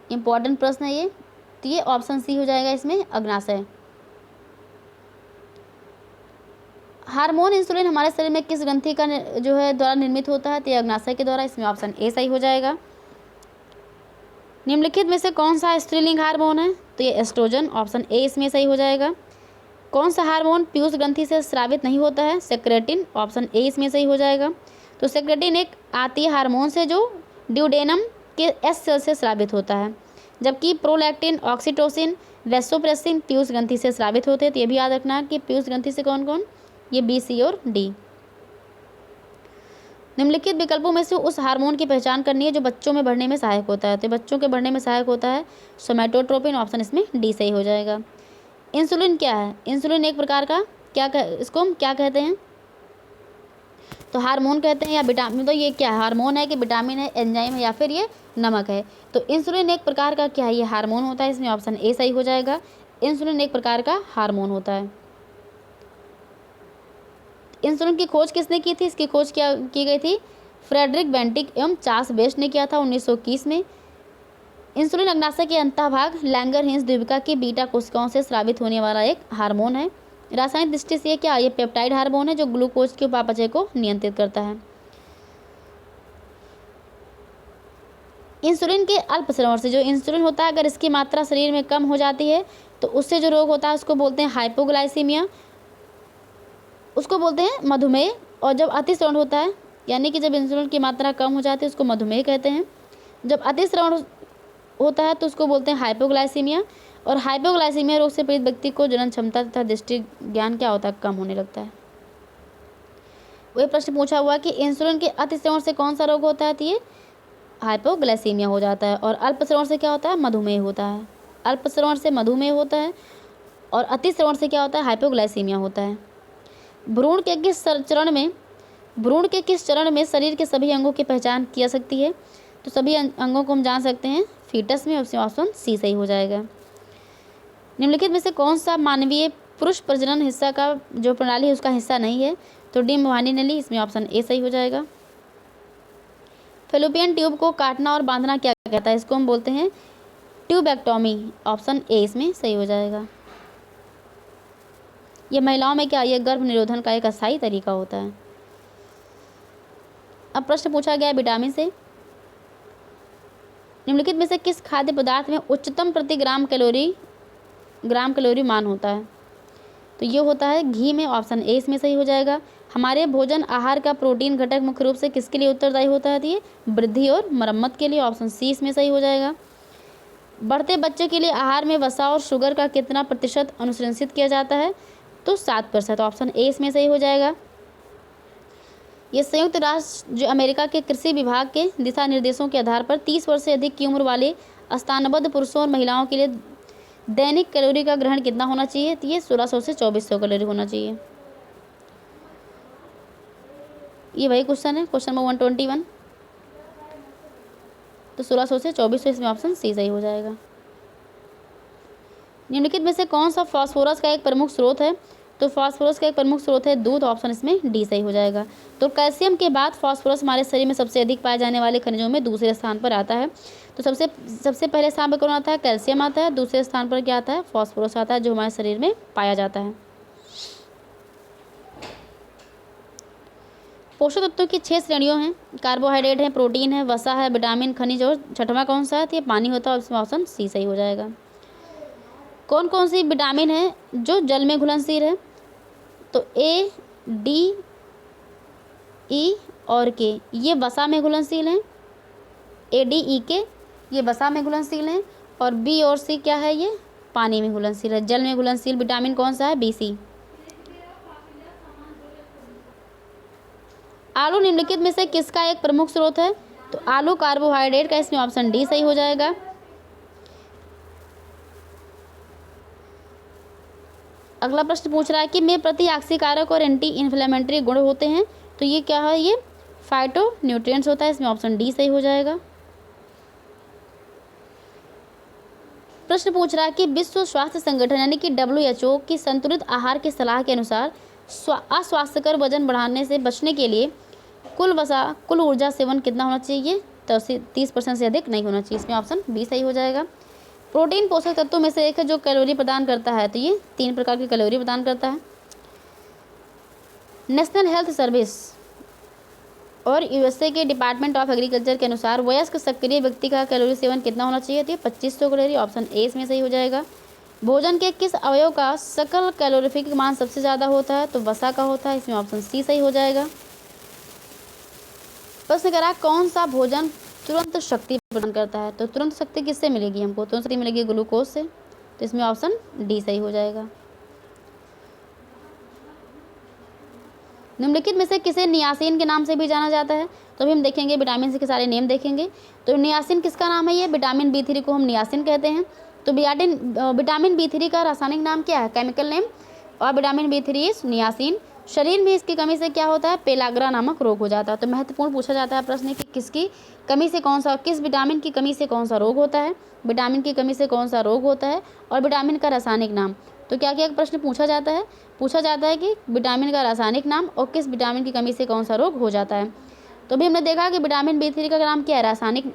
[SPEAKER 1] इंपॉर्टेंट प्रश्न है ये। तो ये ऑप्शन सी हो जाएगा इसमें अग्नाशय। हार्मोन इंसुलिन हमारे शरीर में किस ग्रंथि का जो है द्वारा निर्मित होता है? तो ये अग्नाशय के द्वारा, इसमें ऑप्शन ए सही हो जाएगा। निम्नलिखित में से कौन सा स्त्रीलिंग हार्मोन है? तो ये एस्ट्रोजन, ऑप्शन ए इसमें सही हो जाएगा। कौन सा हार्मोन पीयूष ग्रंथि से स्रावित नहीं होता है? सेक्रेटिन, ऑप्शन ए इसमें सही हो जाएगा। तो सेक्रेटिन एक आतीय हार्मोन से जो ड्यूडेनम के एस सेल से स्रावित होता है, जबकि प्रोलैक्टिन, ऑक्सीटोसिन, वैसोप्रेसिन पीयूष ग्रंथि से स्रावित होते हैं। तो ये भी याद रखना कि पीयूष ग्रंथि से कौन कौन? ये बी, सी और डी। निम्नलिखित विकल्पों में से उस हार्मोन की पहचान करनी है जो बच्चों में बढ़ने में सहायक होता है। तो बच्चों के बढ़ने में सहायक होता है सोमैटोट्रोपिन, ऑप्शन इसमें डी सही हो जाएगा। इंसुलिन क्या है? इंसुलिन एक प्रकार का इसको हम क्या कहते हैं? तो हार्मोन कहते हैं या विटामिन? तो ये क्या है? हार्मोन है कि विटामिन है, एंजाइम है या फिर ये नमक है? तो इंसुलिन एक प्रकार का क्या है? ये हार्मोन होता है, इसमें ऑप्शन ए सही हो जाएगा। इंसुलिन एक प्रकार का हार्मोन होता है। इंसुलिन की खोज किसने की थी? इसकी खोज क्या की गई थी? फ्रेडरिक बेंटिक एवं चार्ल्स बेस्ट ने किया था 1921 में। इंसुलिन अग्नाशय के अंतःभाग लैंगरहिंस द्वीपिका की बीटा कोशिकाओं से स्रावित होने वाला एक हार्मोन है। रासायनिक दृष्टि से ये क्या? ये पेप्टाइड हार्मोन है जो ग्लूकोज के उपापचय को नियंत्रित करता है। इंसुलिन के अल्पस्रावन से, जो इंसुलिन होता है अगर इसकी मात्रा शरीर में कम हो जाती है तो उससे जो रोग होता है उसको बोलते हैं हाइपोग्लाइसीमिया, उसको बोलते हैं मधुमेह। और जब अतिस्रावन होता है, यानी कि जब इंसुलिन की मात्रा कम हो जाती है उसको मधुमेह कहते हैं। जब अतिस्रावन होता है तो उसको बोलते हैं हाइपोग्लाइसीमिया। और हाइपोग्लाइसीमिया रोग से पीड़ित व्यक्ति को जनन क्षमता तथा दृष्टि ज्ञान क्या होता है? कम होने लगता है। वही प्रश्न पूछा हुआ कि इंसुलिन के अतिस्रावन से कौन सा रोग होता है? तो ये हाइपोग्लाइसीमिया हो जाता है। और अल्पस्रावन से क्या होता है? मधुमेह होता है। अल्पस्रावन से मधुमेह होता है और अतिस्रावन से क्या होता है? हाइपोग्लाइसीमिया होता है। भ्रूण के किस चरण में शरीर के सभी अंगों की पहचान की जा सकती है? तो सभी अंगों को हम जान सकते हैं फीटस में, ऑप्शन सी सही हो जाएगा। निम्नलिखित में से कौन सा मानवीय पुरुष प्रजनन हिस्सा का जो प्रणाली है उसका हिस्सा नहीं है? तो डी मुहानी नली, इसमें ऑप्शन ए सही हो जाएगा। फेलोपियन ट्यूब को काटना और बांधना क्या कहता है? इसको हम बोलते हैं ट्यूबेक्टोमी, ऑप्शन ए इसमें सही हो जाएगा। ये महिलाओं में क्या? ये गर्भ निरोधन का एक अस्थायी तरीका होता है। अब प्रश्न पूछा गया है विटामिन से। निम्नलिखित में से किस खाद्य पदार्थ में उच्चतम प्रति ग्राम कैलोरी मान होता है? तो ये होता है घी में, ऑप्शन ए इसमें सही हो जाएगा। हमारे भोजन आहार का प्रोटीन घटक मुख्य रूप से किसके लिए उत्तरदायी होता है? ये वृद्धि और मरम्मत के लिए, ऑप्शन सी इसमें सही हो जाएगा। बढ़ते बच्चे के लिए आहार में वसा और शुगर का कितना प्रतिशत अनुशंसित किया जाता है? तो 7%, ऑप्शन ए इसमें सही हो जाएगा। ये संयुक्त राष्ट्र जो अमेरिका के कृषि विभाग के दिशा निर्देशों के आधार पर 30 वर्ष से अधिक की उम्र वाले स्तनबद्ध पुरुषों और महिलाओं के लिए दैनिक कैलोरी का ग्रहण कितना होना चाहिए? तो ये 1600 से 2400 कैलोरी होना चाहिए। ये वही क्वेश्चन है, क्वेश्चन नंबर 121। तो 1600 से 2400, इसमें ऑप्शन सी सही हो जाएगा। निम्नलिखित में से कौन सा फास्फोरस का एक प्रमुख स्रोत है? तो फास्फोरस का एक प्रमुख स्रोत है दूध, ऑप्शन इसमें डी सही हो जाएगा। तो कैल्शियम के बाद फास्फोरस हमारे शरीर में सबसे अधिक पाए जाने वाले खनिजों में दूसरे स्थान पर आता है। तो सबसे पहले स्थान पर कौन आता है? कैल्शियम आता है। दूसरे स्थान पर क्या आता है? फास्फोरस आता है, जो हमारे शरीर में पाया जाता है। पोषक तत्वों की 6 श्रेणियों हैं। कार्बोहाइड्रेट है, प्रोटीन है, वसा है, विटामिन, खनिज और छठवां कौन सा है? तो ये पानी होता है, इसमें ऑप्शन सी सही हो जाएगा। कौन कौन सी विटामिन है जो जल में घुलनशील है? तो ए, डी, ई और के ये वसा में घुलनशील हैं। ए, डी, ई, के ये वसा में घुलनशील हैं और बी और सी क्या है? ये पानी में घुलनशील है। जल में घुलनशील विटामिन कौन सा है? बी, सी। आलू निम्नलिखित में से किसका एक प्रमुख स्रोत है? तो आलू कार्बोहाइड्रेट का, इसमें ऑप्शन डी सही हो जाएगा। अगला प्रश्न पूछ रहा है कि में प्रतिऑक्सीकारक और एंटी इन्फ्लेमेटरी गुण होते हैं, तो ये क्या है? ये फाइटोन्यूट्रिएंट्स होता है, इसमें ऑप्शन डी सही हो जाएगा। प्रश्न पूछ रहा है कि विश्व स्वास्थ्य संगठन यानी कि WHO की संतुलित आहार की सलाह के अनुसार अस्वास्थ्यकर वजन बढ़ाने से बचने के लिए कुल ऊर्जा सेवन कितना होना चाहिए? तो 30% से अधिक नहीं होना चाहिए, इसमें ऑप्शन बी सही हो जाएगा। प्रोटीन पोषक तत्वों में से एक है जो कैलोरी प्रदान करता है, तो ये 3 प्रकार की कैलोरी प्रदान करता है। नेशनल हेल्थ सर्विस और USA के डिपार्टमेंट ऑफ एग्रीकल्चर के अनुसार वयस्क सक्रिय व्यक्ति का कैलोरी सेवन कितना होना चाहिए? तो ये 2500 कैलोरी, ऑप्शन ए इसमें सही हो जाएगा। भोजन के किस अवयव का सकल कैलोरीफिक मान सबसे ज़्यादा होता है? तो वसा का होता है, इसमें ऑप्शन सी सही हो जाएगा। प्रश्न करा कौन सा भोजन तुरंत शक्ति प्रदान करता है? तो तुरंत शक्ति किससे मिलेगी हमको? तुरंत शक्ति मिलेगी ग्लूकोज से, तो इसमें ऑप्शन डी सही हो जाएगा। निम्नलिखित में से किसे नियासिन के नाम से भी जाना जाता है? तो अभी हम देखेंगे विटामिन सी के सारे नेम देखेंगे। तो नियासिन किसका नाम है? ये विटामिन B3 को हम नियासिन कहते हैं। तो विटामिन B3 का रासायनिक नाम क्या है? केमिकल नेम, और विटामिन B3 इज नियासिन। शरीर में इसकी कमी से क्या होता है? पेलाग्रा नामक रोग हो जाता है। तो महत्वपूर्ण पूछा जाता है प्रश्न कि किसकी कमी से किस विटामिन की कमी से कौन सा रोग होता है? विटामिन की कमी से कौन सा रोग होता है और विटामिन का रासायनिक नाम। तो क्या क्या प्रश्न पूछा जाता है कि विटामिन का रासायनिक नाम और किस विटामिन की कमी से कौन सा रोग हो जाता है। तो भी हमने देखा कि विटामिन B3 का नाम क्या है? रासायनिक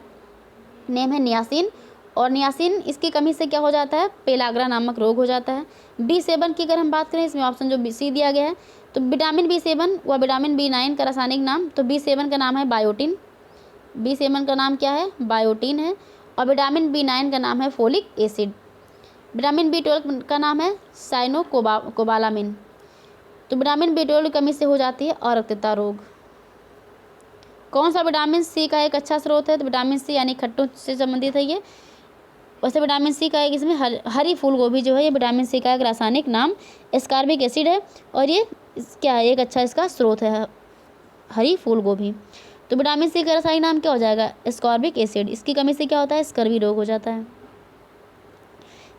[SPEAKER 1] नेम है नियासिन, और नियासिन इसकी कमी से क्या हो जाता है? पेलाग्रा नामक रोग हो जाता है। B7 की अगर हम बात करें, इसमें ऑप्शन जो सी दिया गया है, तो विटामिन B7 व विटामिन B9 का रासायनिक नाम, तो B7 का नाम है बायोटिन। B7 का नाम क्या है? बायोटिन है। और विटामिन B9 का नाम है फोलिक एसिड। विटामिन B12 का नाम है साइनोकोबालामिन। तो विटामिन B12 की कमी से हो जाती है अरक्तता रोग। कौन सा विटामिन सी का एक अच्छा स्रोत है? तो विटामिन सी यानी खट्टों से संबंधित है ये। वैसे विटामिन सी का एक इसमें हरी फूल गोभी जो है, ये विटामिन सी का एक रासायनिक नाम एस्कॉर्बिक एसिड है, और ये क्या है? एक अच्छा इसका स्रोत है हरी फूल गोभी। तो विटामिन सी का रासायनिक नाम क्या हो जाएगा? Ascorbic acid. इसकी कमी से क्या होता है? स्कर्वी रोग हो जाता है।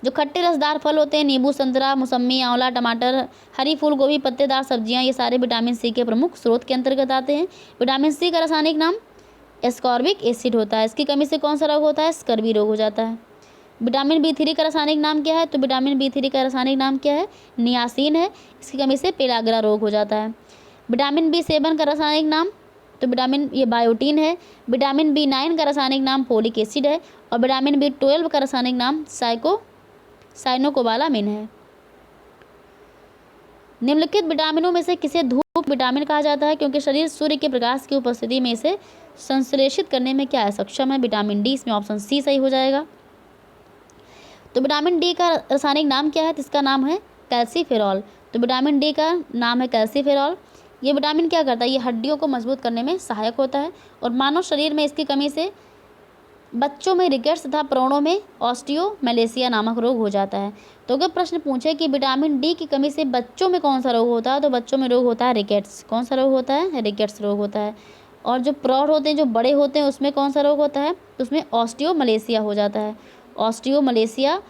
[SPEAKER 1] जो खट्टे रसदार फल होते हैं, नींबू, संतरा, मौसमी, आंवला, टमाटर, हरी फूल गोभी, पत्तेदार सब्जियां, ये सारे विटामिन सी के प्रमुख स्रोत के अंतर्गत आते हैं। विटामिन सी का रासायनिक नाम एस्कॉर्बिक एसिड होता है। इसकी कमी से कौन सा रोग होता है? स्कर्वी रोग हो जाता है। विटामिन B3 का रासायनिक नाम क्या है? तो विटामिन B3 का रासायनिक नाम क्या है? नियासिन है। इसकी कमी से पेलाग्रा रोग हो जाता है। विटामिन B7 का रासायनिक नाम, तो ये बायोटिन है। विटामिन B9 का रासायनिक नाम फोलिक एसिड है। और विटामिन B12 का रासायनिक नाम साइनोकोबालामिन है। निम्नलिखित विटामिनों में से किसे धूप विटामिन कहा जाता है? क्योंकि शरीर सूर्य के प्रकाश की उपस्थिति में इसे संश्लेषित करने में क्या है? सक्षम है, विटामिन डी। इसमें ऑप्शन सी सही हो जाएगा। तो विटामिन डी का रासायनिक नाम क्या है? इसका नाम है कैल्सीफेरॉल। तो विटामिन डी का नाम है कैल्सीफेरॉल। ये विटामिन क्या करता है? ये हड्डियों को मजबूत करने में सहायक होता है, और मानव शरीर में इसकी कमी से बच्चों में रिकेट्स तथा प्रौढ़ों में ऑस्टियोमैलेसिया नामक रोग हो जाता है। तो अगर प्रश्न पूछे कि विटामिन डी की कमी से बच्चों में कौन सा रोग होता है, तो बच्चों में रोग होता है रिकेट्स। कौन सा रोग होता है? रिकेट्स रोग होता है। और जो प्रौढ़ होते हैं, जो बड़े होते हैं, उसमें कौन सा रोग होता है? उसमें ऑस्टियोमैलेसिया हो जाता है। ऑस्टियोमैलेसिया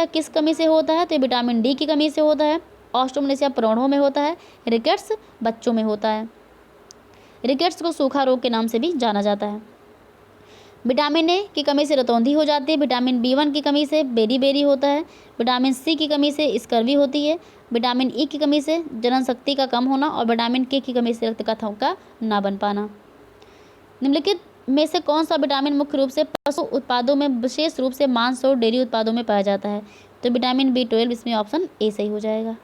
[SPEAKER 1] किस कमी से होता है? तो विटामिन डी की कमी से होता है। ऑस्टियोमैलेसिया प्रौढ़ों में होता है, रिकेट्स बच्चों में होता है। रिकेट्स को सूखा रोग के नाम से भी जाना जाता है। विटामिन ए की कमी से रतौंधी हो जाती है। विटामिन B1 की कमी से बेरी होता है। विटामिन सी की कमी से स्कर्वी होती है। विटामिन ई की कमी से जनन शक्ति का कम होना, और विटामिन के की कमी से रक्त का थक्का ना बन पाना। निम्नलिखित में से कौन सा विटामिन मुख्य रूप से पशु उत्पादों में, विशेष रूप से मांस और डेयरी उत्पादों में पाया जाता है? तो विटामिन B12। इसमें ऑप्शन ए सही हो जाएगा।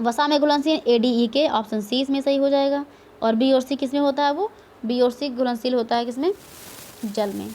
[SPEAKER 1] वसा में घुलनशील ADE ऑप्शन सी इसमें सही हो जाएगा। और बी और सी किस में होता है, वो बी और सी घुलनशील होता है किसमें, जल में।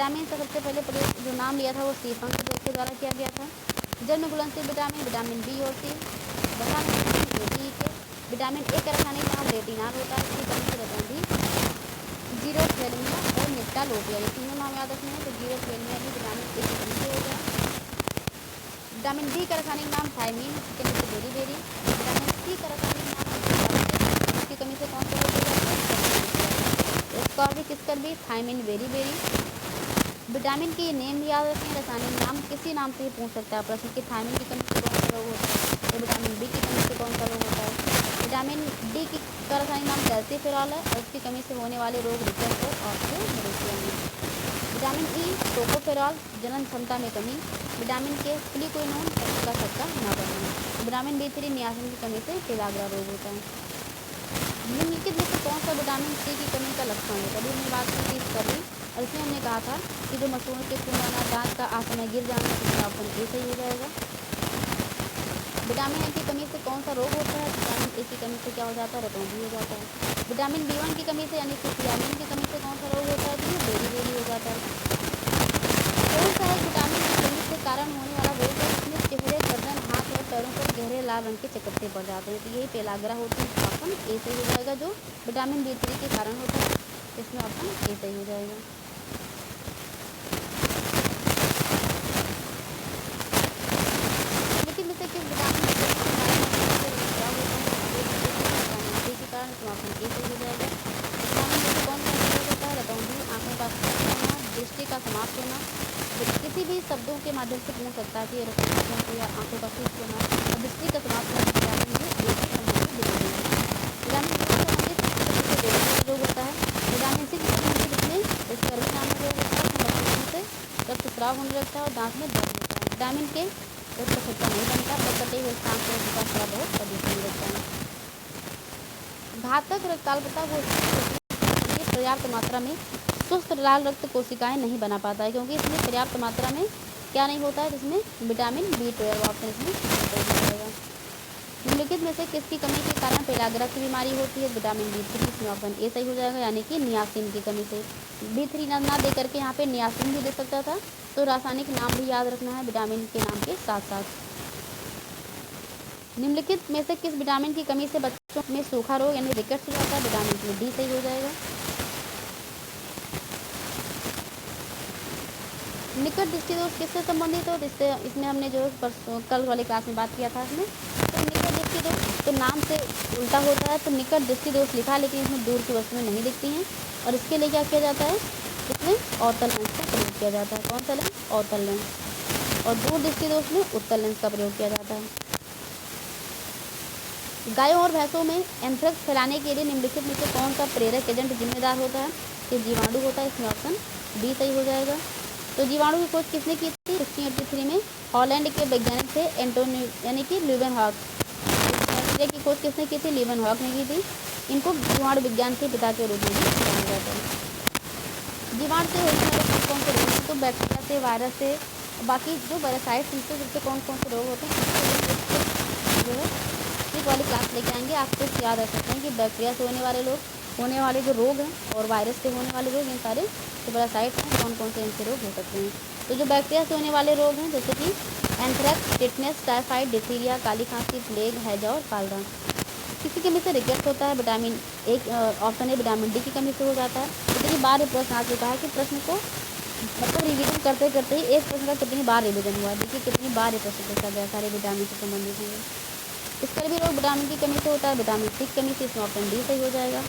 [SPEAKER 1] विटामिन का सबसे पहले प्रयोग जो नाम लिया था वो स्टीफन के द्वारा किया गया था। जन्म घुलनशील विटामिन विटामिन बी होती है। विटामिन ए का रासायनिक नाम रेटिनॉल होता है। इसकी कमी से रतौंधी, जीरोथैल्मिया और निप्टालोपिया, ये तीनों नाम याद रखने हैं। तो जीरोथैल्मिया भी विटामिन ए की कमी से होता है। विटामिन बी का रासायनिक नाम थायमीन, इसकी कमी से बेरीबेरी। विटामिन सी का रासायनिक नाम इसकी कमी से कौन सा रोग हो जाता है? स्कॉर्बिक स्कर्बी, थायमीन बेरीबेरी। विटामिन की नेम भी याद रखें, रासायनिक नाम किसी नाम से ही पूछ सकता है प्रश्न कि थायमीन की कमी से कौन सा रोग होता है, तो विटामिन बी की कमी से कौन सा रोग होता है। विटामिन डी की का रासायनिक नाम कैल्सीफेरॉल है और इसकी कमी से होने वाले रोग रिकेट और ऑस्टियोमेलेसिया हैं। विटामिन ई टोकोफेरॉल, जनन क्षमता में कमी। विटामिन के फ्लिकोइनोन का सट्टा न बढ़ना। विटामिन B3 नियासिन की कमी से पेलाग्रा रोग होता है। निम्नलिखित में से कौन सा विटामिन सी की कमी का लक्षण है? तभी हमने बात की स्कर्वी और इसमें हमने कहा था कि जो मसूड़ों के खून आना, दांत का आसमय गिर जाना, इसका ऑप्शन ए सही हो जाएगा। विटामिन ए की कमी से कौन सा रोग होता है? विटामिन ए की कमी से क्या हो जाता है? रतौंधी हो जाता है। विटामिन B1 की कमी से यानी कि थियामिन की कमी से कौन सा रोग होता है? तो बेरीबेरी हो जाता है। कौन सा है विटामिन की कमी के कारण होने वाला रोग है? इसमें चेहरे, गर्दन, हाथ और पैरों पर गहरे लाल रंग के चकत्ते पड़ जाते हैं। तो यही पेलाग्रा होती है। ऑप्शन ए सही हो जाएगा, जो विटामिन B3 के कारण होता है। इसमें ऑप्शन ए सही हो जाएगा। लेकिन जैसे कि विटामिन के कारण ऑप्शन ए सही हो जाएगा। विटामिन से कौन सा रोग होता है? रतौंधी, आंखों का होना, दृष्टि का समाप्त होना। किसी भी शब्दों के माध्यम से पूछ सकता है कि रतौंधी या आंखों का सूख होना और दृष्टि का समाप्त होना। रोग होता है। विटामिन सी की कमी से जिसमें स्कर्वी नामक रोग होता है, से रक्तस्राव होने लगता है और दांत में दर्द होता है। विटामिन के रक्तशर्करा नहीं बनता और कटे हुए स्थान पर विकास बहुत अधिक होने लगता है। घातक रक्ताल्पता को पर्याप्त मात्रा में स्वस्थ लाल रक्त कोशिकाएं नहीं बना पाता है, क्योंकि इसमें पर्याप्त मात्रा में क्या नहीं होता है, जिसमें विटामिन B12 ऑप्शन इसमें जाएगा। निम्नलिखित में से किसकी कमी के कारण पेलाग्रा की बीमारी होती है? विटामिन B3, इसमें ऑप्शन ए सही हो जाएगा, यानी कि नियासिन की कमी से। B3 ना दे करके यहाँ पे नियासिन भी दे सकता था, तो रासायनिक नाम भी याद रखना है विटामिन के नाम के साथ साथ। निम्नलिखित में से किस विटामिन की कमी से बच्चों में सूखा रोग यानी रिकेट्स हो जाता है? विटामिन डी सही हो जाएगा। निकट दृष्टि दोष किससे संबंधित हो? इससे इसमें हमने जो कल वाले क्लास में बात किया था इसमें, तो निकट दृष्टि दोष तो नाम से उल्टा होता है, तो निकट दृष्टि दोष लिखा है लेकिन इसमें दूर की वस्तुएं नहीं दिखती हैं और इसके लिए क्या किया जाता है? इसमें अवतल लेंस का प्रयोग किया जाता है। कौन सा लेंस? अवतल लेंस। और दूर दृष्टि दोष में उत्तल लेंस का प्रयोग किया जाता है। गायों और भैंसों में एंथ्रेक्स फैलाने के लिए निम्नलिखित में से कौन सा प्रेरक एजेंट जिम्मेदार होता है? ये जीवाणु होता है, इसमें ऑप्शन डी सही हो जाएगा। तो जीवाणु की खोज किसने की थी? 1683 में हॉलैंड के वैज्ञानिक थे एंटोनी यानी कि ल्यूवेनहॉक। बैक्टीरिया की खोज किसने की थी? ल्यूवेनहॉक ने की थी। इनको जीवाणु विज्ञान के पिता के रूप में भी जाना जाता है। जीवाणु से होने वाले कौन से रोग? तो बैक्टीरिया से, वायरस से, बाकी जो पैरासाइट्स इनसे जिससे कौन कौन से रोग होते हैं जो है इस वाली क्लास लेके आएंगे। आपको याद रख सकते हैं कि बैक्टीरिया से होने वाले जो रोग हैं और वायरस से होने वाले रोग, इन सारे जो पैरासाइट्स हैं कौन कौन से इनसे रोग हो सकते हैं। तो जो बैक्टीरिया से होने वाले रोग हैं जैसे कि एंथ्रेक्स, टिटनेस, टाइफाइड, डिथीरिया, काली खांसी, प्लेग, हैजा और कालरा। किसी कमी से रिकेट्स होता है? विटामिन एक ऑप्शन है विटामिन डी की कमी से हो जाता है। कितनी बार ये प्रश्न आ चुका है कि प्रश्न को मतलब रिवीजन करते करते ही एक प्रश्न का कितनी बार रिवीजन हुआ है। देखिए कितनी बार ये प्रश्न पूछा गया, सारे विटामिन से संबंधित होंगे। इसका भी रोग विटामिन की कमी से होता है, विटामिन सी की कमी से, इसमें ऑप्शन डी सही हो जाएगा।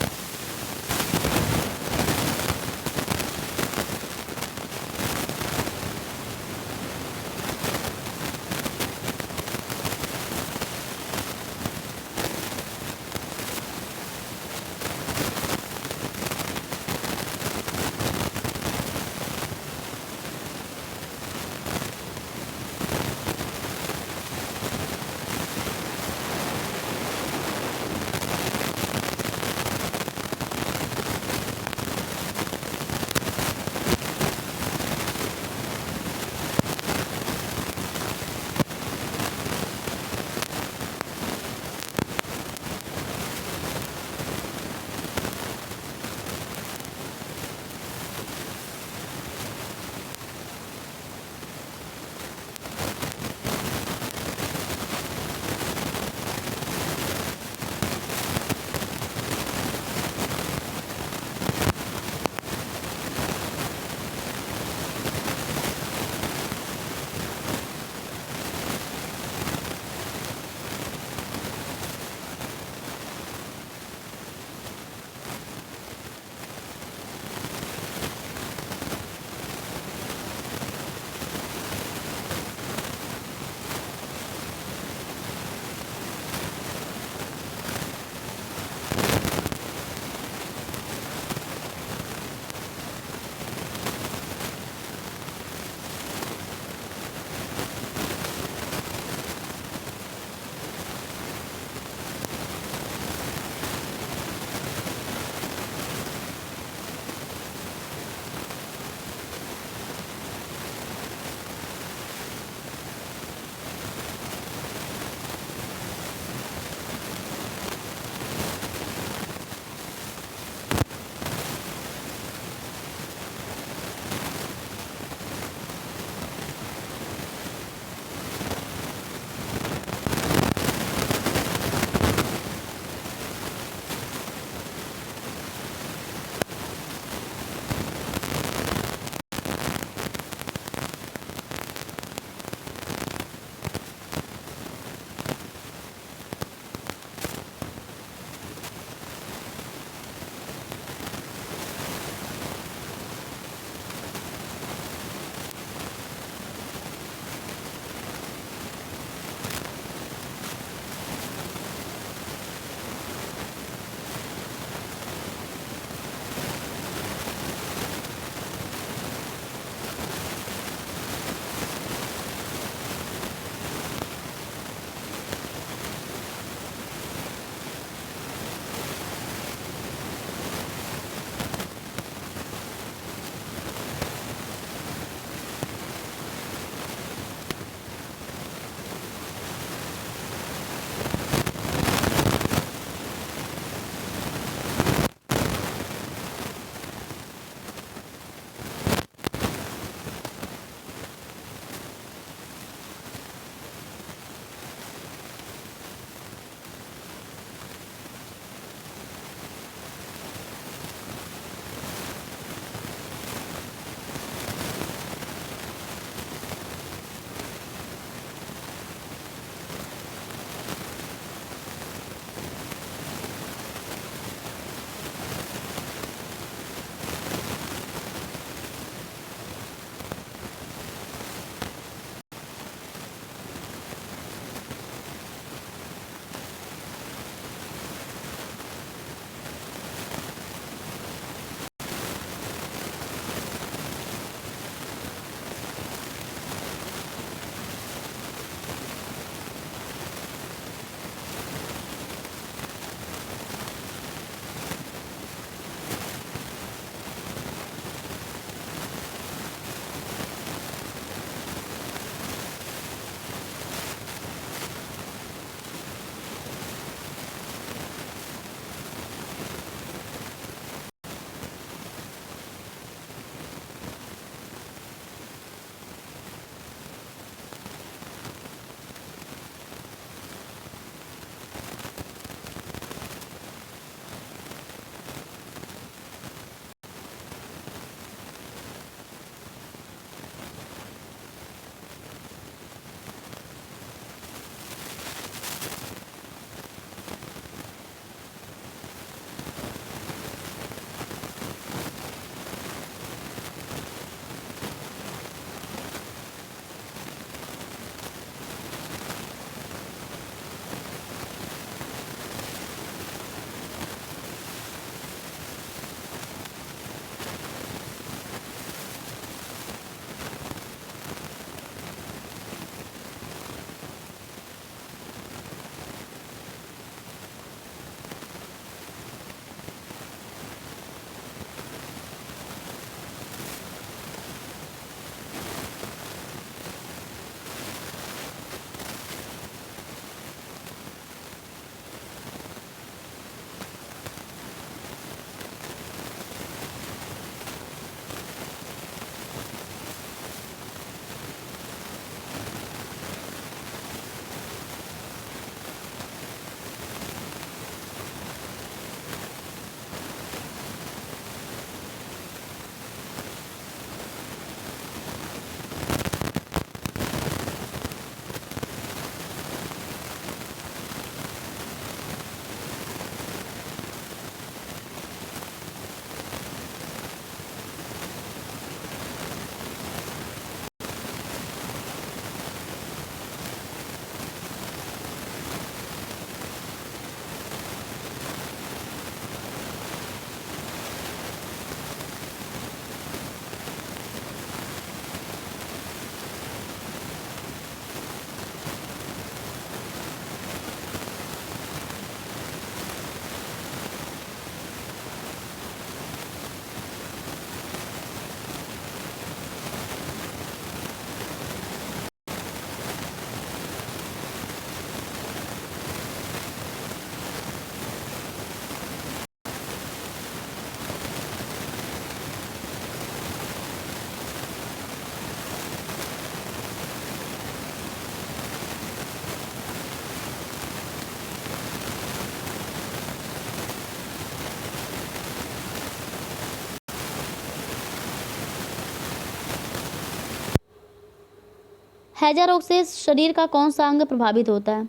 [SPEAKER 1] हैजा रोग से शरीर का कौन सा अंग प्रभावित होता है?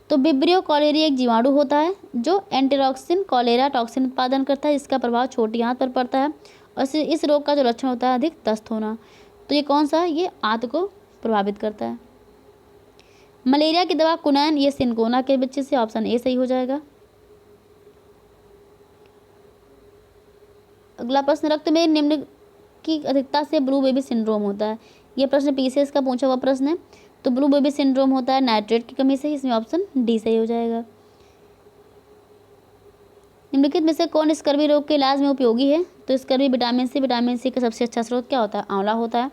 [SPEAKER 1] तो विब्रियो कॉलेरिया एक जीवाणु होता है जो एंटेरोक्सिन कॉलेरा टॉक्सिन उत्पादन करता है। इसका प्रभाव छोटी आंत पर पड़ता है और इस रोग का जो लक्षण होता है अधिक दस्त होना। तो ये कौन सा? ये आंत को प्रभावित करता है। मलेरिया की दवा कुनैन, ये सिनकोना के बच्चे से, ऑप्शन ए सही हो जाएगा। अगला प्रश्न, रक्त में निम्न की अधिकता से ब्लू बेबी सिंड्रोम होता है। यह प्रश्न पीसीएस का पूछा हुआ प्रश्न है। तो ब्लू बेबी सिंड्रोम होता है नाइट्रेट की कमी से, इसमें ऑप्शन डी सही हो जाएगा। निम्नलिखित में से कौन स्कर्वी रोग के इलाज में उपयोगी है? तो स्कर्वी विटामिन सी का सबसे अच्छा स्रोत क्या होता है? आंवला होता है।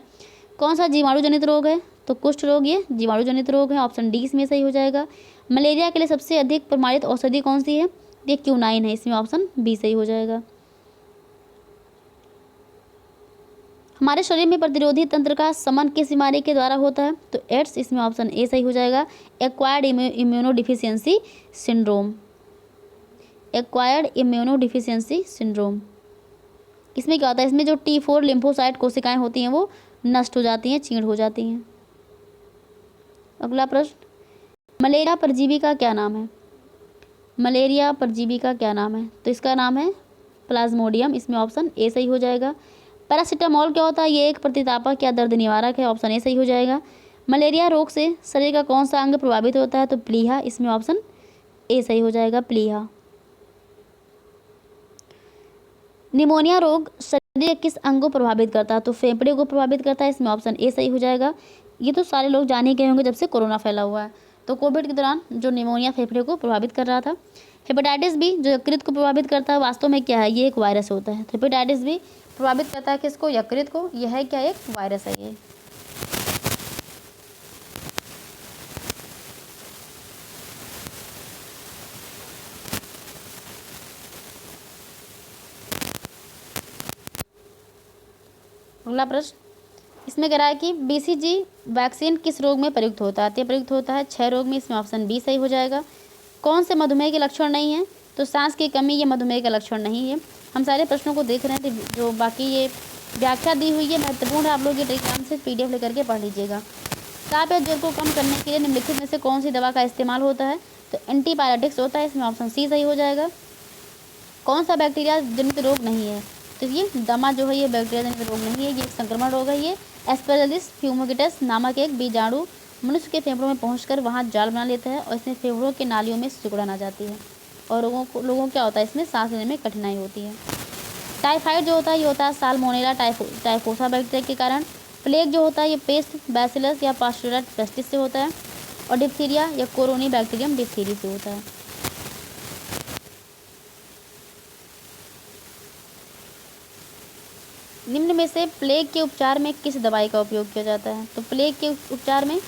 [SPEAKER 1] कौन सा जीवाणु जनित रोग है? तो कुष्ठ रोग, ये जीवाणु जनित रोग है, ऑप्शन डी इसमें सही हो जाएगा। मलेरिया के लिए सबसे अधिक प्रमाणित औषधि कौन सी है? ये क्यूनाइन है, इसमें ऑप्शन बी सही हो जाएगा। हमारे शरीर में प्रतिरोधी तंत्र का समन किस बीमारी के द्वारा होता है? तो एड्स, इसमें ऑप्शन ए सही हो जाएगा। Acquired immunodeficiency syndrome, acquired immunodeficiency syndrome. इसमें क्या होता है? इसमें जो T4 लिम्फोसाइट कोशिकाएं होती हैं वो नष्ट हो जाती हैं, क्षीण हो जाती हैं। अगला प्रश्न, मलेरिया परजीवी का क्या नाम है? मलेरिया परजीवी का क्या नाम है? तो इसका नाम है प्लाज्मोडियम, इसमें ऑप्शन ए सही हो जाएगा। पैरासीटामोल क्या होता है? ये एक प्रतितापक या दर्द निवारक है, ऑप्शन ए सही हो जाएगा। मलेरिया रोग से शरीर का कौन सा अंग प्रभावित होता है? तो प्लीहा, इसमें ऑप्शन ए सही हो जाएगा, प्लीहा। निमोनिया रोग शरीर के किस अंग को प्रभावित करता है? तो फेफड़े को प्रभावित करता है, इसमें ऑप्शन ए सही हो जाएगा। ये तो सारे लोग जान ही गए होंगे जब से कोरोना फैला हुआ है। तो कोविड के दौरान जो निमोनिया फेफड़े को प्रभावित कर रहा था। हेपेटाइटिस बी जो यकृत को प्रभावित करता है, वास्तव में क्या है? ये एक वायरस होता है। हेपेटाइटिस बी प्रभावित करता है किसको? यकृत को। यह है क्या? एक वायरस है ये। अगला प्रश्न, इसमें कह रहा है कि BCG वैक्सीन किस रोग में प्रयुक्त होता है? प्रयुक्त होता है क्षय रोग में, इसमें ऑप्शन बी सही हो जाएगा। कौन से मधुमेह के लक्षण नहीं है? तो सांस की कमी, ये मधुमेह का लक्षण नहीं है। हम सारे प्रश्नों को देख रहे हैं, जो बाकी ये व्याख्या दी हुई है महत्वपूर्ण है, आप लोग ये टेलीग्राम से PDF लेकर के पढ़ लीजिएगा। ताप या ज्वर को कम करने के लिए निम्नलिखित में से कौन सी दवा का इस्तेमाल होता है? तो एंटीबायोटिक्स होता है, इसमें ऑप्शन सी सही हो जाएगा। कौन सा बैक्टीरिया जनित रोग नहीं है? तो ये दमा जो है ये बैक्टीरिया जनित रोग नहीं है, ये एक संक्रमण रोग है। ये एस्पेरलिस फ्यूमोगिटस नामक एक बीजाणु मनुष्य के फेफड़ों में पहुंचकर वहां जाल बना लेता है और इसमें फेफड़ों के नालियों में सिकुड़न आ जाती है और लोगों को क्या होता है? इसमें सांस लेने में कठिनाई होती है। टाइफाइड जो होता है ये होता है साल्मोनेला टाइफोसा बैक्टीरिया के कारण। प्लेग जो होता है ये पेस्ट बैसिलस या पास्चुरेट पेस्टिस से होता है और डिप्थीरिया या कोरोनी बैक्टीरियम डिप्थीरी से होता है। निम्न में से प्लेग के उपचार में किस दवाई का उपयोग किया जाता है? तो प्लेग के उपचार में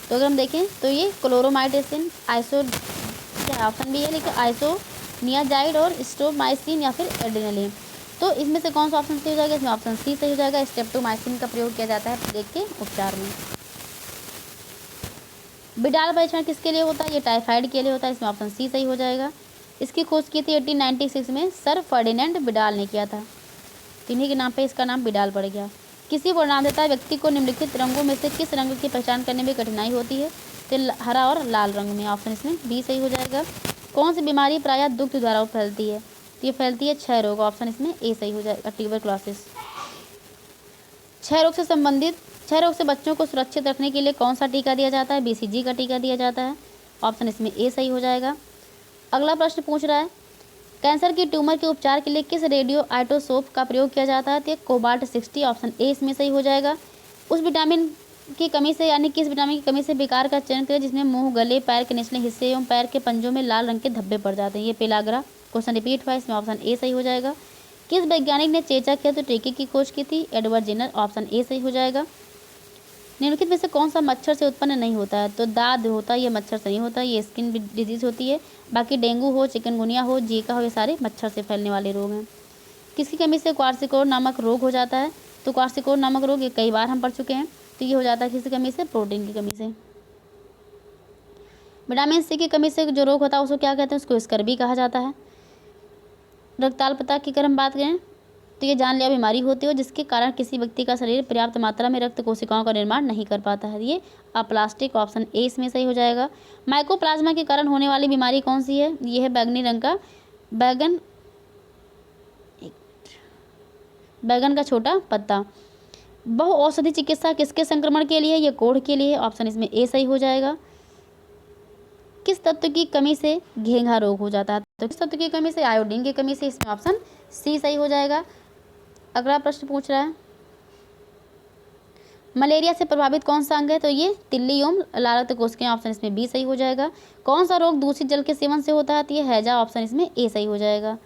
[SPEAKER 1] तो अगर हम देखें तो ये क्लोरोमाइटेसिन, आइसो, क्या ऑप्शन भी है लेकिन आइसोनियाजाइड और स्ट्रोमाइसिन या फिर एड्रेनालिन। तो इसमें से कौन सा ऑप्शन सही हो जाएगा? इसमें ऑप्शन सी सही हो जाएगा। स्ट्रेप्टोमाइसिन का प्रयोग किया जाता है प्लेग के उपचार में। बिडाल परीक्षण किसके लिए होता है? ये टाइफाइड के लिए होता है, इसमें ऑप्शन सी सही हो जाएगा। इसकी खोज की थी 1896 में सर फर्डिनेंड बिडाल ने किया था। इन्हीं के नाम पे इसका नाम बिडाल पड़ गया। किसी वर्णनादेता व्यक्ति को निम्नलिखित रंगों में से किस रंग की पहचान करने में कठिनाई होती है? तो हरा और लाल रंग में, ऑप्शन इसमें बी सही हो जाएगा। कौन सी बीमारी प्रायः दुग्ध द्वारा फैलती है? तो ये फैलती है क्षय रोग, ऑप्शन इसमें ए सही हो जाएगा, ट्यूबरक्लोसिस। क्षय रोग से बच्चों को सुरक्षित रखने के लिए कौन सा टीका दिया जाता है? BCG का टीका दिया जाता है, ऑप्शन इसमें ए सही हो जाएगा। अगला प्रश्न पूछ रहा है, कैंसर की ट्यूमर के उपचार के लिए किस रेडियो आइसोटोप का प्रयोग किया जाता है? तो कोबाल्ट 60, ऑप्शन ए इसमें सही हो जाएगा। उस विटामिन की कमी से यानी किस विटामिन की कमी से विकार का चयन करें जिसमें मुंह, गले, पैर के निचले हिस्से एवं पैर के पंजों में लाल रंग के धब्बे पड़ जाते हैं? ये पेलाग्रा। क्वेश्चन रिपीट हुआ, इसमें ऑप्शन ए सही हो जाएगा। किस वैज्ञानिक ने चेचक या तो टीके की खोज की थी? एडवर्ड जेनर, ऑप्शन ए सही हो जाएगा। निम्नलिखित में से कौन सा मच्छर से उत्पन्न नहीं होता है? तो दाद होता है, ये मच्छर से नहीं होता, ये स्किन डिजीज होती है। बाकी डेंगू हो, चिकनगुनिया हो, जीका हो, ये सारे मच्छर से फैलने वाले रोग हैं। किसकी कमी से क्वार्सिकोर नामक रोग हो जाता है? तो क्वार्सिकोर नामक रोग ये कई बार हम पढ़ चुके हैं। तो ये हो जाता है किसकी कमी से? प्रोटीन की कमी से। विटामिन सी की कमी से जो रोग होता है उसको क्या कहते हैं? उसको स्कर्वी कहा जाता है। रक्ताल्पता की अगर हम बात करें तो ये जानलेवा बीमारी होती है जिसके कारण किसी व्यक्ति का शरीर पर्याप्त मात्रा में रक्त कोशिकाओं का निर्माण नहीं कर पाता है। ये अप्लास्टिक, ऑप्शन ए इसमें सही हो जाएगा। माइकोप्लाज्मा के कारण होने वाली बीमारी कौन सी है? ये है बैगनी रंग का बैगन का छोटा पत्ता। बहु औषधि चिकित्सा किसके संक्रमण के लिए? ये कोढ़ के लिए, ऑप्शन इसमें ए सही हो जाएगा। किस तत्व की कमी से घेंघा रोग हो जाता है? तो किस तत्व की कमी से? आयोडीन की कमी से, इसमें ऑप्शन सी सही हो जाएगा। अगला प्रश्न पूछ रहा है, मलेरिया से प्रभावित कौन सा अंग है? तो ये तिल्ली एवं लाल रक्त कोशिकाएं, ऑप्शन इसमें बी सही हो जाएगा। कौन सा रोग दूषित जल के सेवन से होता है? तो ये हैजा, ऑप्शन इसमें ए सही हो जाएगा।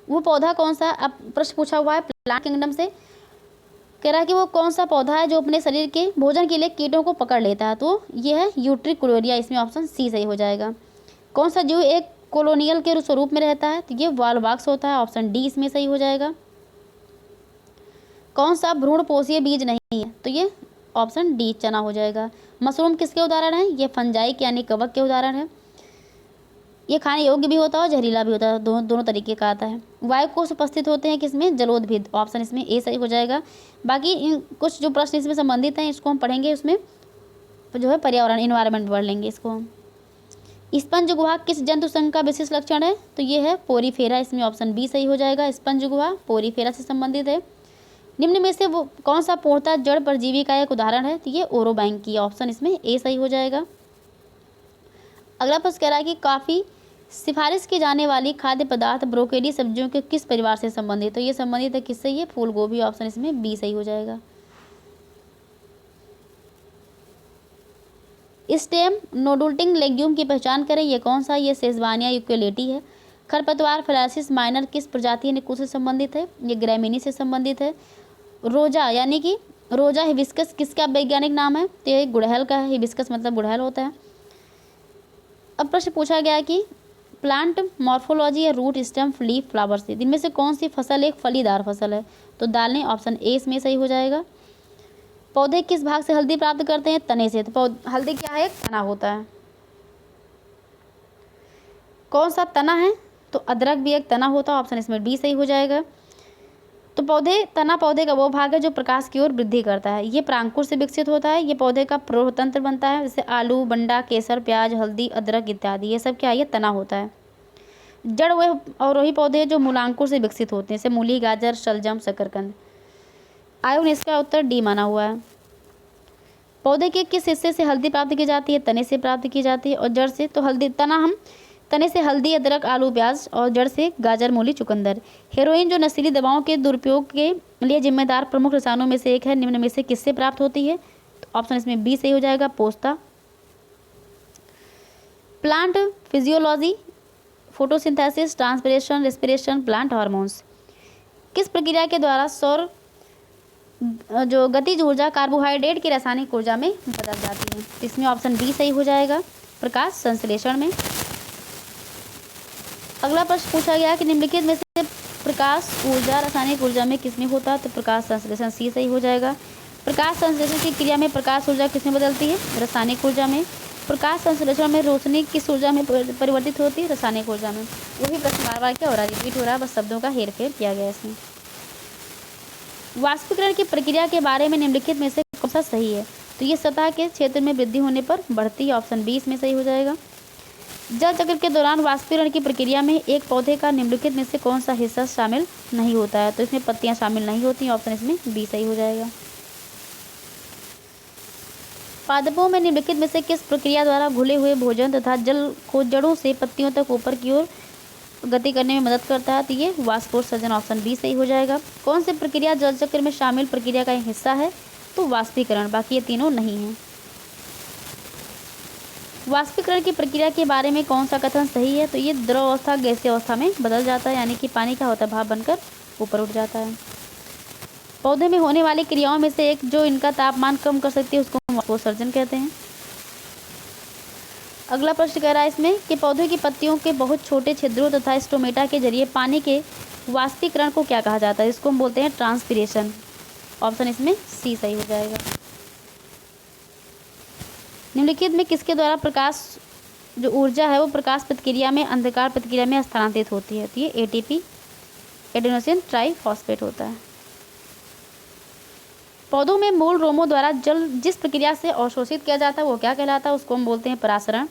[SPEAKER 1] वो पौधा कौन सा? अब प्रश्न पूछा हुआ है प्लांट किंगडम से, कह रहा है कि वो कौन सा पौधा है जो अपने शरीर के भोजन के लिए कीटों को पकड़ लेता है? तो ये है यूट्रिकुलोरिया, इसमें ऑप्शन सी सही हो जाएगा। कौन सा जीव एक कॉलोनियल के स्वरूप में रहता है? तो ये वालवाक्स होता है, ऑप्शन डी इसमें सही हो जाएगा। कौन सा भ्रूणपोषीय बीज नहीं है? तो ये ऑप्शन डी चना हो जाएगा। मशरूम किसके उदाहरण है? ये फंजाइक यानी कवक के उदाहरण है। ये खाने योग्य भी होता है और जहरीला भी होता है, दोनों तरीके का आता है। वायु कोष उपस्थित होते हैं किसमें? जलोद्भिद, ऑप्शन इसमें ए सही हो जाएगा। बाकी इन कुछ जो प्रश्न इसमें संबंधित हैं इसको हम पढ़ेंगे, उसमें जो है पर्यावरण इन्वायरमेंट पढ़ लेंगे इसको हम। स्पंज गुहा किस जंतु संघ का विशेष लक्षण है? तो ये है पोरीफेरा, इसमें ऑप्शन बी सही हो जाएगा। स्पंज गुहा पोरीफेरा से संबंधित है। निम्न में से वो कौन सा पूर्णतः जड़ परजीवी का एक उदाहरण है? तो ये ओरोबैंकी, ऑप्शन इसमें ए सही हो जाएगा। अगला प्रश्न कह रहा है कि काफ़ी सिफारिश की जाने वाली खाद्य पदार्थ ब्रोकोली सब्जियों के किस परिवार से संबंधित? तो ये संबंधित है किससे? ये फूल गोभी, ऑप्शन इसमें बी सही हो जाएगा। स्टेम नोडुल्टिंग लेग्यूम की पहचान करें, ये कौन सा? ये सेजवानिया यूकेलेटी है। खरपतवार फ्लासिस माइनर किस प्रजाति निकुल से संबंधित है? ये ग्रैमिनी से संबंधित है। रोजा यानी कि रोजा हिबिस्कस किसका वैज्ञानिक नाम है? तो ये गुड़हल का है, हिबिस्कस मतलब गुड़हल होता है। अब प्रश्न पूछा गया कि प्लांट मॉर्फोलॉजी या रूट स्टेम लीफ फ्लावर से इनमें से कौन सी फसल एक फलीदार फसल है? तो दालें, ऑप्शन ए इसमें सही हो जाएगा। पौधे किस भाग से हल्दी प्राप्त करते हैं? तने से। तो हल्दी क्या है? एक तना होता है। कौन सा तना है? तो अदरक भी एक तना होता है, ऑप्शन इसमें डी सही हो जाएगा। तो तना पौधे का वो भाग है जो प्रकाश की ओर वृद्धि करता है। ये प्रांकुर से विकसित होता है। ये पौधे का प्रतंत्र बनता है, जैसे आलू, बंडा, केसर, प्याज, हल्दी, अदरक इत्यादि, ये सब क्या है? ये तना होता है। जड़ वे और वही पौधे जो मूलांकुर से विकसित होते हैं, जैसे मूली, गाजर, शलजम, शकरकंद। आयुन इसका उत्तर डी माना हुआ है। पौधे के किस हिस्से से हल्दी प्राप्त की जाती है? तने से प्राप्त की जाती है। और जड़ से? तो तने से हल्दी, अदरक, आलू, प्याज, और जड़ से गाजर, मूली, चुकंदर। हेरोइन जो नशीली दवाओं के दुरुपयोग के लिए जिम्मेदार प्रमुख रसायनों में से एक है, निम्न में से किससे प्राप्त होती है? तो ऑप्शन इसमें बी सही हो जाएगा, पोस्ता। Plant physiology, photosynthesis, transpiration, respiration, plant hormones किस प्रक्रिया के द्वारा सौर जो गतिज ऊर्जा कार्बोहाइड्रेट की रासायनिक ऊर्जा में बदल जाती है? इसमें ऑप्शन बी सही हो जाएगा, प्रकाश संश्लेषण में। अगला प्रश्न पूछा गया कि निम्नलिखित में से प्रकाश ऊर्जा रासायनिक ऊर्जा में किसमें होता है? तो प्रकाश संश्लेषण, सी सही हो जाएगा। प्रकाश संश्लेषण की क्रिया में प्रकाश ऊर्जा किसमें बदलती है? रासायनिक ऊर्जा में। प्रकाश संश्लेषण में रोशनी किस ऊर्जा में परिवर्तित होती है? रासायनिक ऊर्जा में। वही प्रश्न बार बार क्या हो रहा है? रिपीट हो रहा है, बस शब्दों का हेरफेर किया गया इसमें। वाष्पीकरण की प्रक्रिया के बारे में निम्नलिखित में से कौन सा सही है? तो ये सतह के क्षेत्र में वृद्धि होने पर बढ़ती है, ऑप्शन बी इसमें सही हो जाएगा। जल चक्र के दौरान वाष्पीकरण की प्रक्रिया में एक पौधे का निम्नलिखित में से कौन सा हिस्सा शामिल नहीं होता है? तो इसमें पत्तियां शामिल नहीं होती, ऑप्शन इसमें बी सही हो जाएगा। पादपों में निम्नलिखित में से किस प्रक्रिया द्वारा घुले हुए भोजन तथा जल को जड़ों से पत्तियों तक ऊपर की ओर गति करने में मदद करता है? तो ये वाष्पोत्सर्जन, ऑप्शन बी सही हो जाएगा। कौन सी प्रक्रिया जल चक्र में शामिल प्रक्रिया का एक हिस्सा है? तो वाष्पीकरण, बाकी ये तीनों नहीं है। वाष्पीकरण की प्रक्रिया के बारे में कौन सा कथन सही है? तो ये द्रव अवस्था गैसीय अवस्था में बदल जाता है, यानी कि पानी क्या होता है? भाप बनकर ऊपर उठ जाता है। पौधे में होने वाली क्रियाओं में से एक जो इनका तापमान कम कर सकती है उसको हम वाष्पोत्सर्जन कहते हैं। अगला प्रश्न कह रहा है इसमें कि पौधे की पत्तियों के बहुत छोटे छिद्रों तथा स्टोमेटा के जरिए पानी के वाष्पीकरण को क्या कहा जाता है? इसको हम बोलते हैं ट्रांसपिरेशन, ऑप्शन इसमें सी सही हो जाएगा। निम्नलिखित में किसके द्वारा प्रकाश जो ऊर्जा है वो प्रकाश प्रतिक्रिया में अंधकार प्रतिक्रिया में स्थानांतरित होती है? तो ये एटीपी एडेनोसिन ट्राइफॉस्फेट होता है। पौधों में मूल रोमों द्वारा जल जिस प्रक्रिया से अवशोषित किया जाता है वो क्या कहलाता है, उसको हम बोलते हैं परासरण।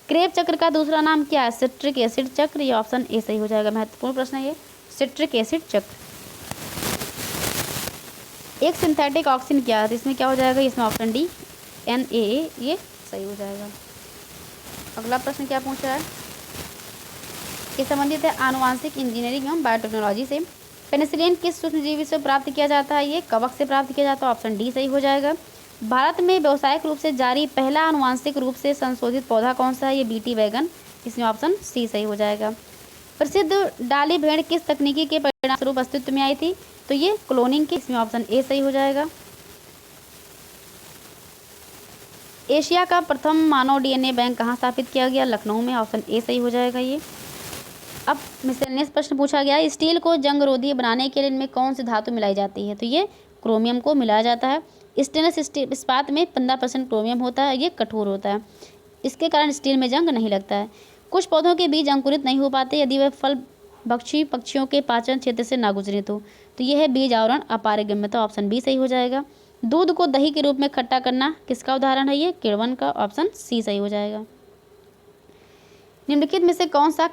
[SPEAKER 1] क्रेब चक्र का दूसरा नाम क्या है, सिट्रिक एसिड चक्र। ये ऑप्शन ए सही हो जाएगा, महत्वपूर्ण प्रश्न है ये, सिट्रिक एसिड चक्र। एक सिंथेटिक ऑक्सीजन क्या है, तो इसमें क्या हो जाएगा, इसमें ऑप्शन डी NaA, ये सही हो जाएगा। अगला प्रश्न क्या पूछ रहा है, ये संबंधित है आनुवांशिक इंजीनियरिंग एवं बायोटेक्नोलॉजी से। पेनिसिलिन किस सूक्ष्मजीवी से प्राप्त किया जाता है, ये कवक से प्राप्त किया जाता है, ऑप्शन डी सही हो जाएगा। भारत में व्यावसायिक रूप से जारी पहला आनुवांशिक रूप से संशोधित पौधा कौन सा है, ये बीटी वैगन, इसमें ऑप्शन सी सही हो जाएगा। प्रसिद्ध डाली भेड़ किस तकनीकी के परिणाम स्वरूप अस्तित्व में आई थी, तो ये क्लोनिंग की, इसमें ऑप्शन ए सही हो जाएगा। एशिया का प्रथम मानव DNA बैंक कहाँ स्थापित किया गया, लखनऊ में, ऑप्शन ए सही हो जाएगा ये। अब मिसलेनियस प्रश्न पूछा गया है, स्टील को जंगरोधी बनाने के लिए इनमें कौन सी धातु मिलाई जाती है, तो ये क्रोमियम को मिलाया जाता है। स्टेनलेस स्टील इस्पात में 15% क्रोमियम होता है, ये कठोर होता है, इसके कारण स्टील में जंग नहीं लगता है। कुछ पौधों के बीज अंकुरित नहीं हो पाते यदि वे फल भक्षी पक्षियों के पाचन क्षेत्र से ना गुजरे तो यह है बीज आवरण अपारगम्यता, ऑप्शन बी सही हो जाएगा। दूध को दही के रूप में खट्टा करना किसका उदाहरण है, ये किण्वन का, ऑप्शन सी सही हो जाएगा। निम्नलिखित में से कौन सा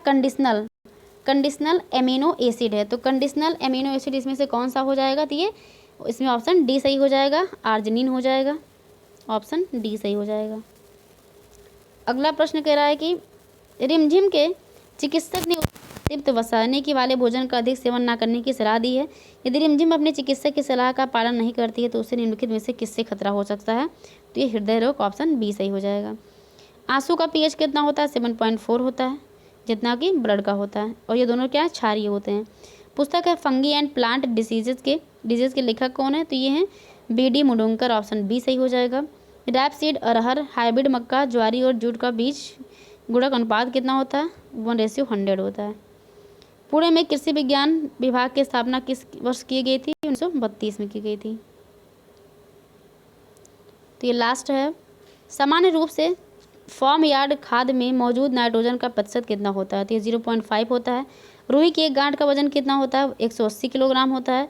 [SPEAKER 1] कंडीशनल एमिनो एसिड है, तो कंडीशनल एमिनो एसिड इसमें से कौन सा हो जाएगा, तो ये इसमें ऑप्शन डी सही हो जाएगा, आर्जिनिन हो जाएगा, ऑप्शन डी सही हो जाएगा। अगला प्रश्न कह रहा है कि रिमझिम के चिकित्सक ने तीव्र वसाने वाले भोजन का अधिक सेवन न करने की सलाह दी है। यदि रिमझिम अपने चिकित्सक की सलाह का पालन नहीं करती है तो उसे निम्नलिखित में से किससे खतरा हो सकता है, तो ये हृदय रोग, ऑप्शन बी सही हो जाएगा। आंसू का pH कितना होता है, 7.4 होता है, जितना कि ब्लड का होता है, और ये दोनों क्या है, क्षारीय होते हैं। पुस्तक है फंगी एंड प्लांट डिजीज़ के लेखक कौन है, तो ये हैं BD मुडुंकर, ऑप्शन बी सही हो जाएगा। रैपसीड, अरहर, हाइब्रिड मक्का, ज्वारी और जूट का बीज गुणक अनुपात कितना होता है, 1:100 होता है। पुणे में कृषि विज्ञान विभाग की स्थापना किस वर्ष की गई थी, 1932 में की गई थी। तो ये लास्ट है, सामान्य रूप से फॉर्म यार्ड खाद में मौजूद नाइट्रोजन का प्रतिशत कितना होता है, तो ये 0.5 होता है। रुई की एक गांठ का वजन कितना होता है, 180 किलोग्राम होता है।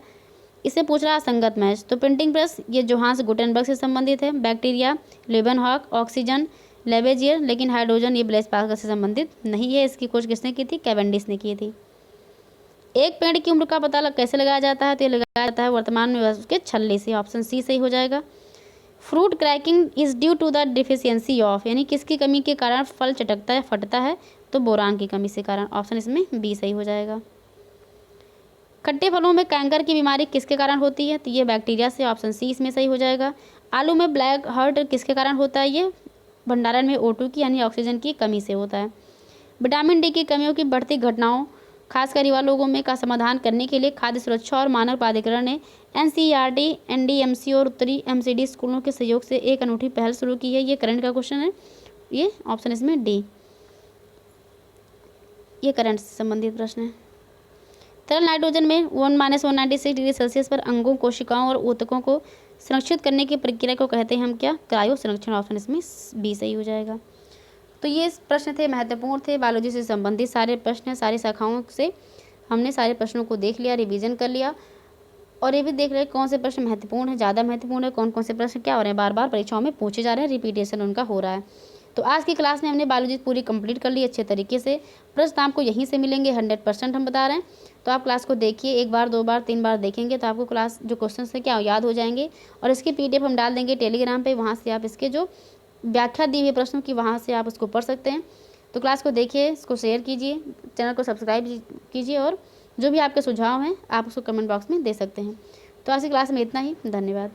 [SPEAKER 1] इसे पूछ रहा है संगत मैच, तो प्रिंटिंग प्रेस ये जोहान्स गुटेनबर्ग से संबंधित है। बैक्टीरिया लेबनहॉक, ऑक्सीजन लेबेजियर, लेकिन हाइड्रोजन ये ब्लेस पास्कल से संबंधित नहीं है। इसकी खोज किसने की थी, कैवेंडिश ने की थी। एक पेड़ की उम्र का पता कैसे लगाया जाता है, तो ये लगाया जाता है वर्तमान में उसके छल्ले से, ऑप्शन सी सही हो जाएगा। Fruit cracking is due to the deficiency of, यानी किसकी कमी के कारण फल चटकता है, फटता है, तो बोरान की कमी से कारण, ऑप्शन इसमें बी सही हो जाएगा। खट्टे फलों में कैंकर की बीमारी किसके कारण होती है, तो ये बैक्टीरिया से, ऑप्शन सी इसमें सही हो जाएगा। आलू में ब्लैक हार्ट किसके कारण होता है, ये भंडारण में O2 की यानी ऑक्सीजन की कमी से होता है। विटामिन डी की कमियों की बढ़ती घटनाओं खासकर युवा लोगों में का समाधान करने के लिए खाद्य सुरक्षा और मानक प्राधिकरण ने NCERT, NDMC और उत्तरी MCD स्कूलों के सहयोग से एक अनूठी पहल शुरू की है। ये करंट का क्वेश्चन है, ये ऑप्शन इसमें डी, ये करंट से संबंधित प्रश्न है। तरल नाइट्रोजन में 1-196 डिग्री सेल्सियस पर अंगों, कोशिकाओं और ऊतकों को संरक्षित करने की प्रक्रिया को कहते हैं हम क्या, क्रायो संरक्षण, ऑप्शन इसमें बी सही हो जाएगा। तो ये प्रश्न थे, महत्वपूर्ण थे, बायोलॉजी से संबंधित सारे प्रश्न, सारी शाखाओं से हमने सारे प्रश्नों को देख लिया, रिवीजन कर लिया, और ये भी देख रहे कौन से प्रश्न महत्वपूर्ण है, ज़्यादा महत्वपूर्ण है, कौन कौन से प्रश्न क्या हो रहे हैं, बार बार परीक्षाओं में पूछे जा रहे हैं, रिपीटेशन उनका हो रहा है। तो आज की क्लास में हमने बायोलॉजी पूरी कंप्लीट कर ली अच्छे तरीके से। प्रश्न आपको यहीं से मिलेंगे, 100% हम बता रहे हैं। तो आप क्लास को देखिए, एक बार, 2 बार, 3 बार देखेंगे तो आपको क्लास जो क्वेश्चन है क्या याद हो जाएंगे। और इसकी PDF हम डाल देंगे टेलीग्राम पे, वहाँ से आप इसके जो व्याख्या दी हुई प्रश्नों की वहाँ से आप उसको पढ़ सकते हैं। तो क्लास को देखिए, इसको शेयर कीजिए, चैनल को सब्सक्राइब कीजिए, और जो भी आपके सुझाव हैं आप उसको कमेंट बॉक्स में दे सकते हैं। तो आज की क्लास में इतना ही, धन्यवाद।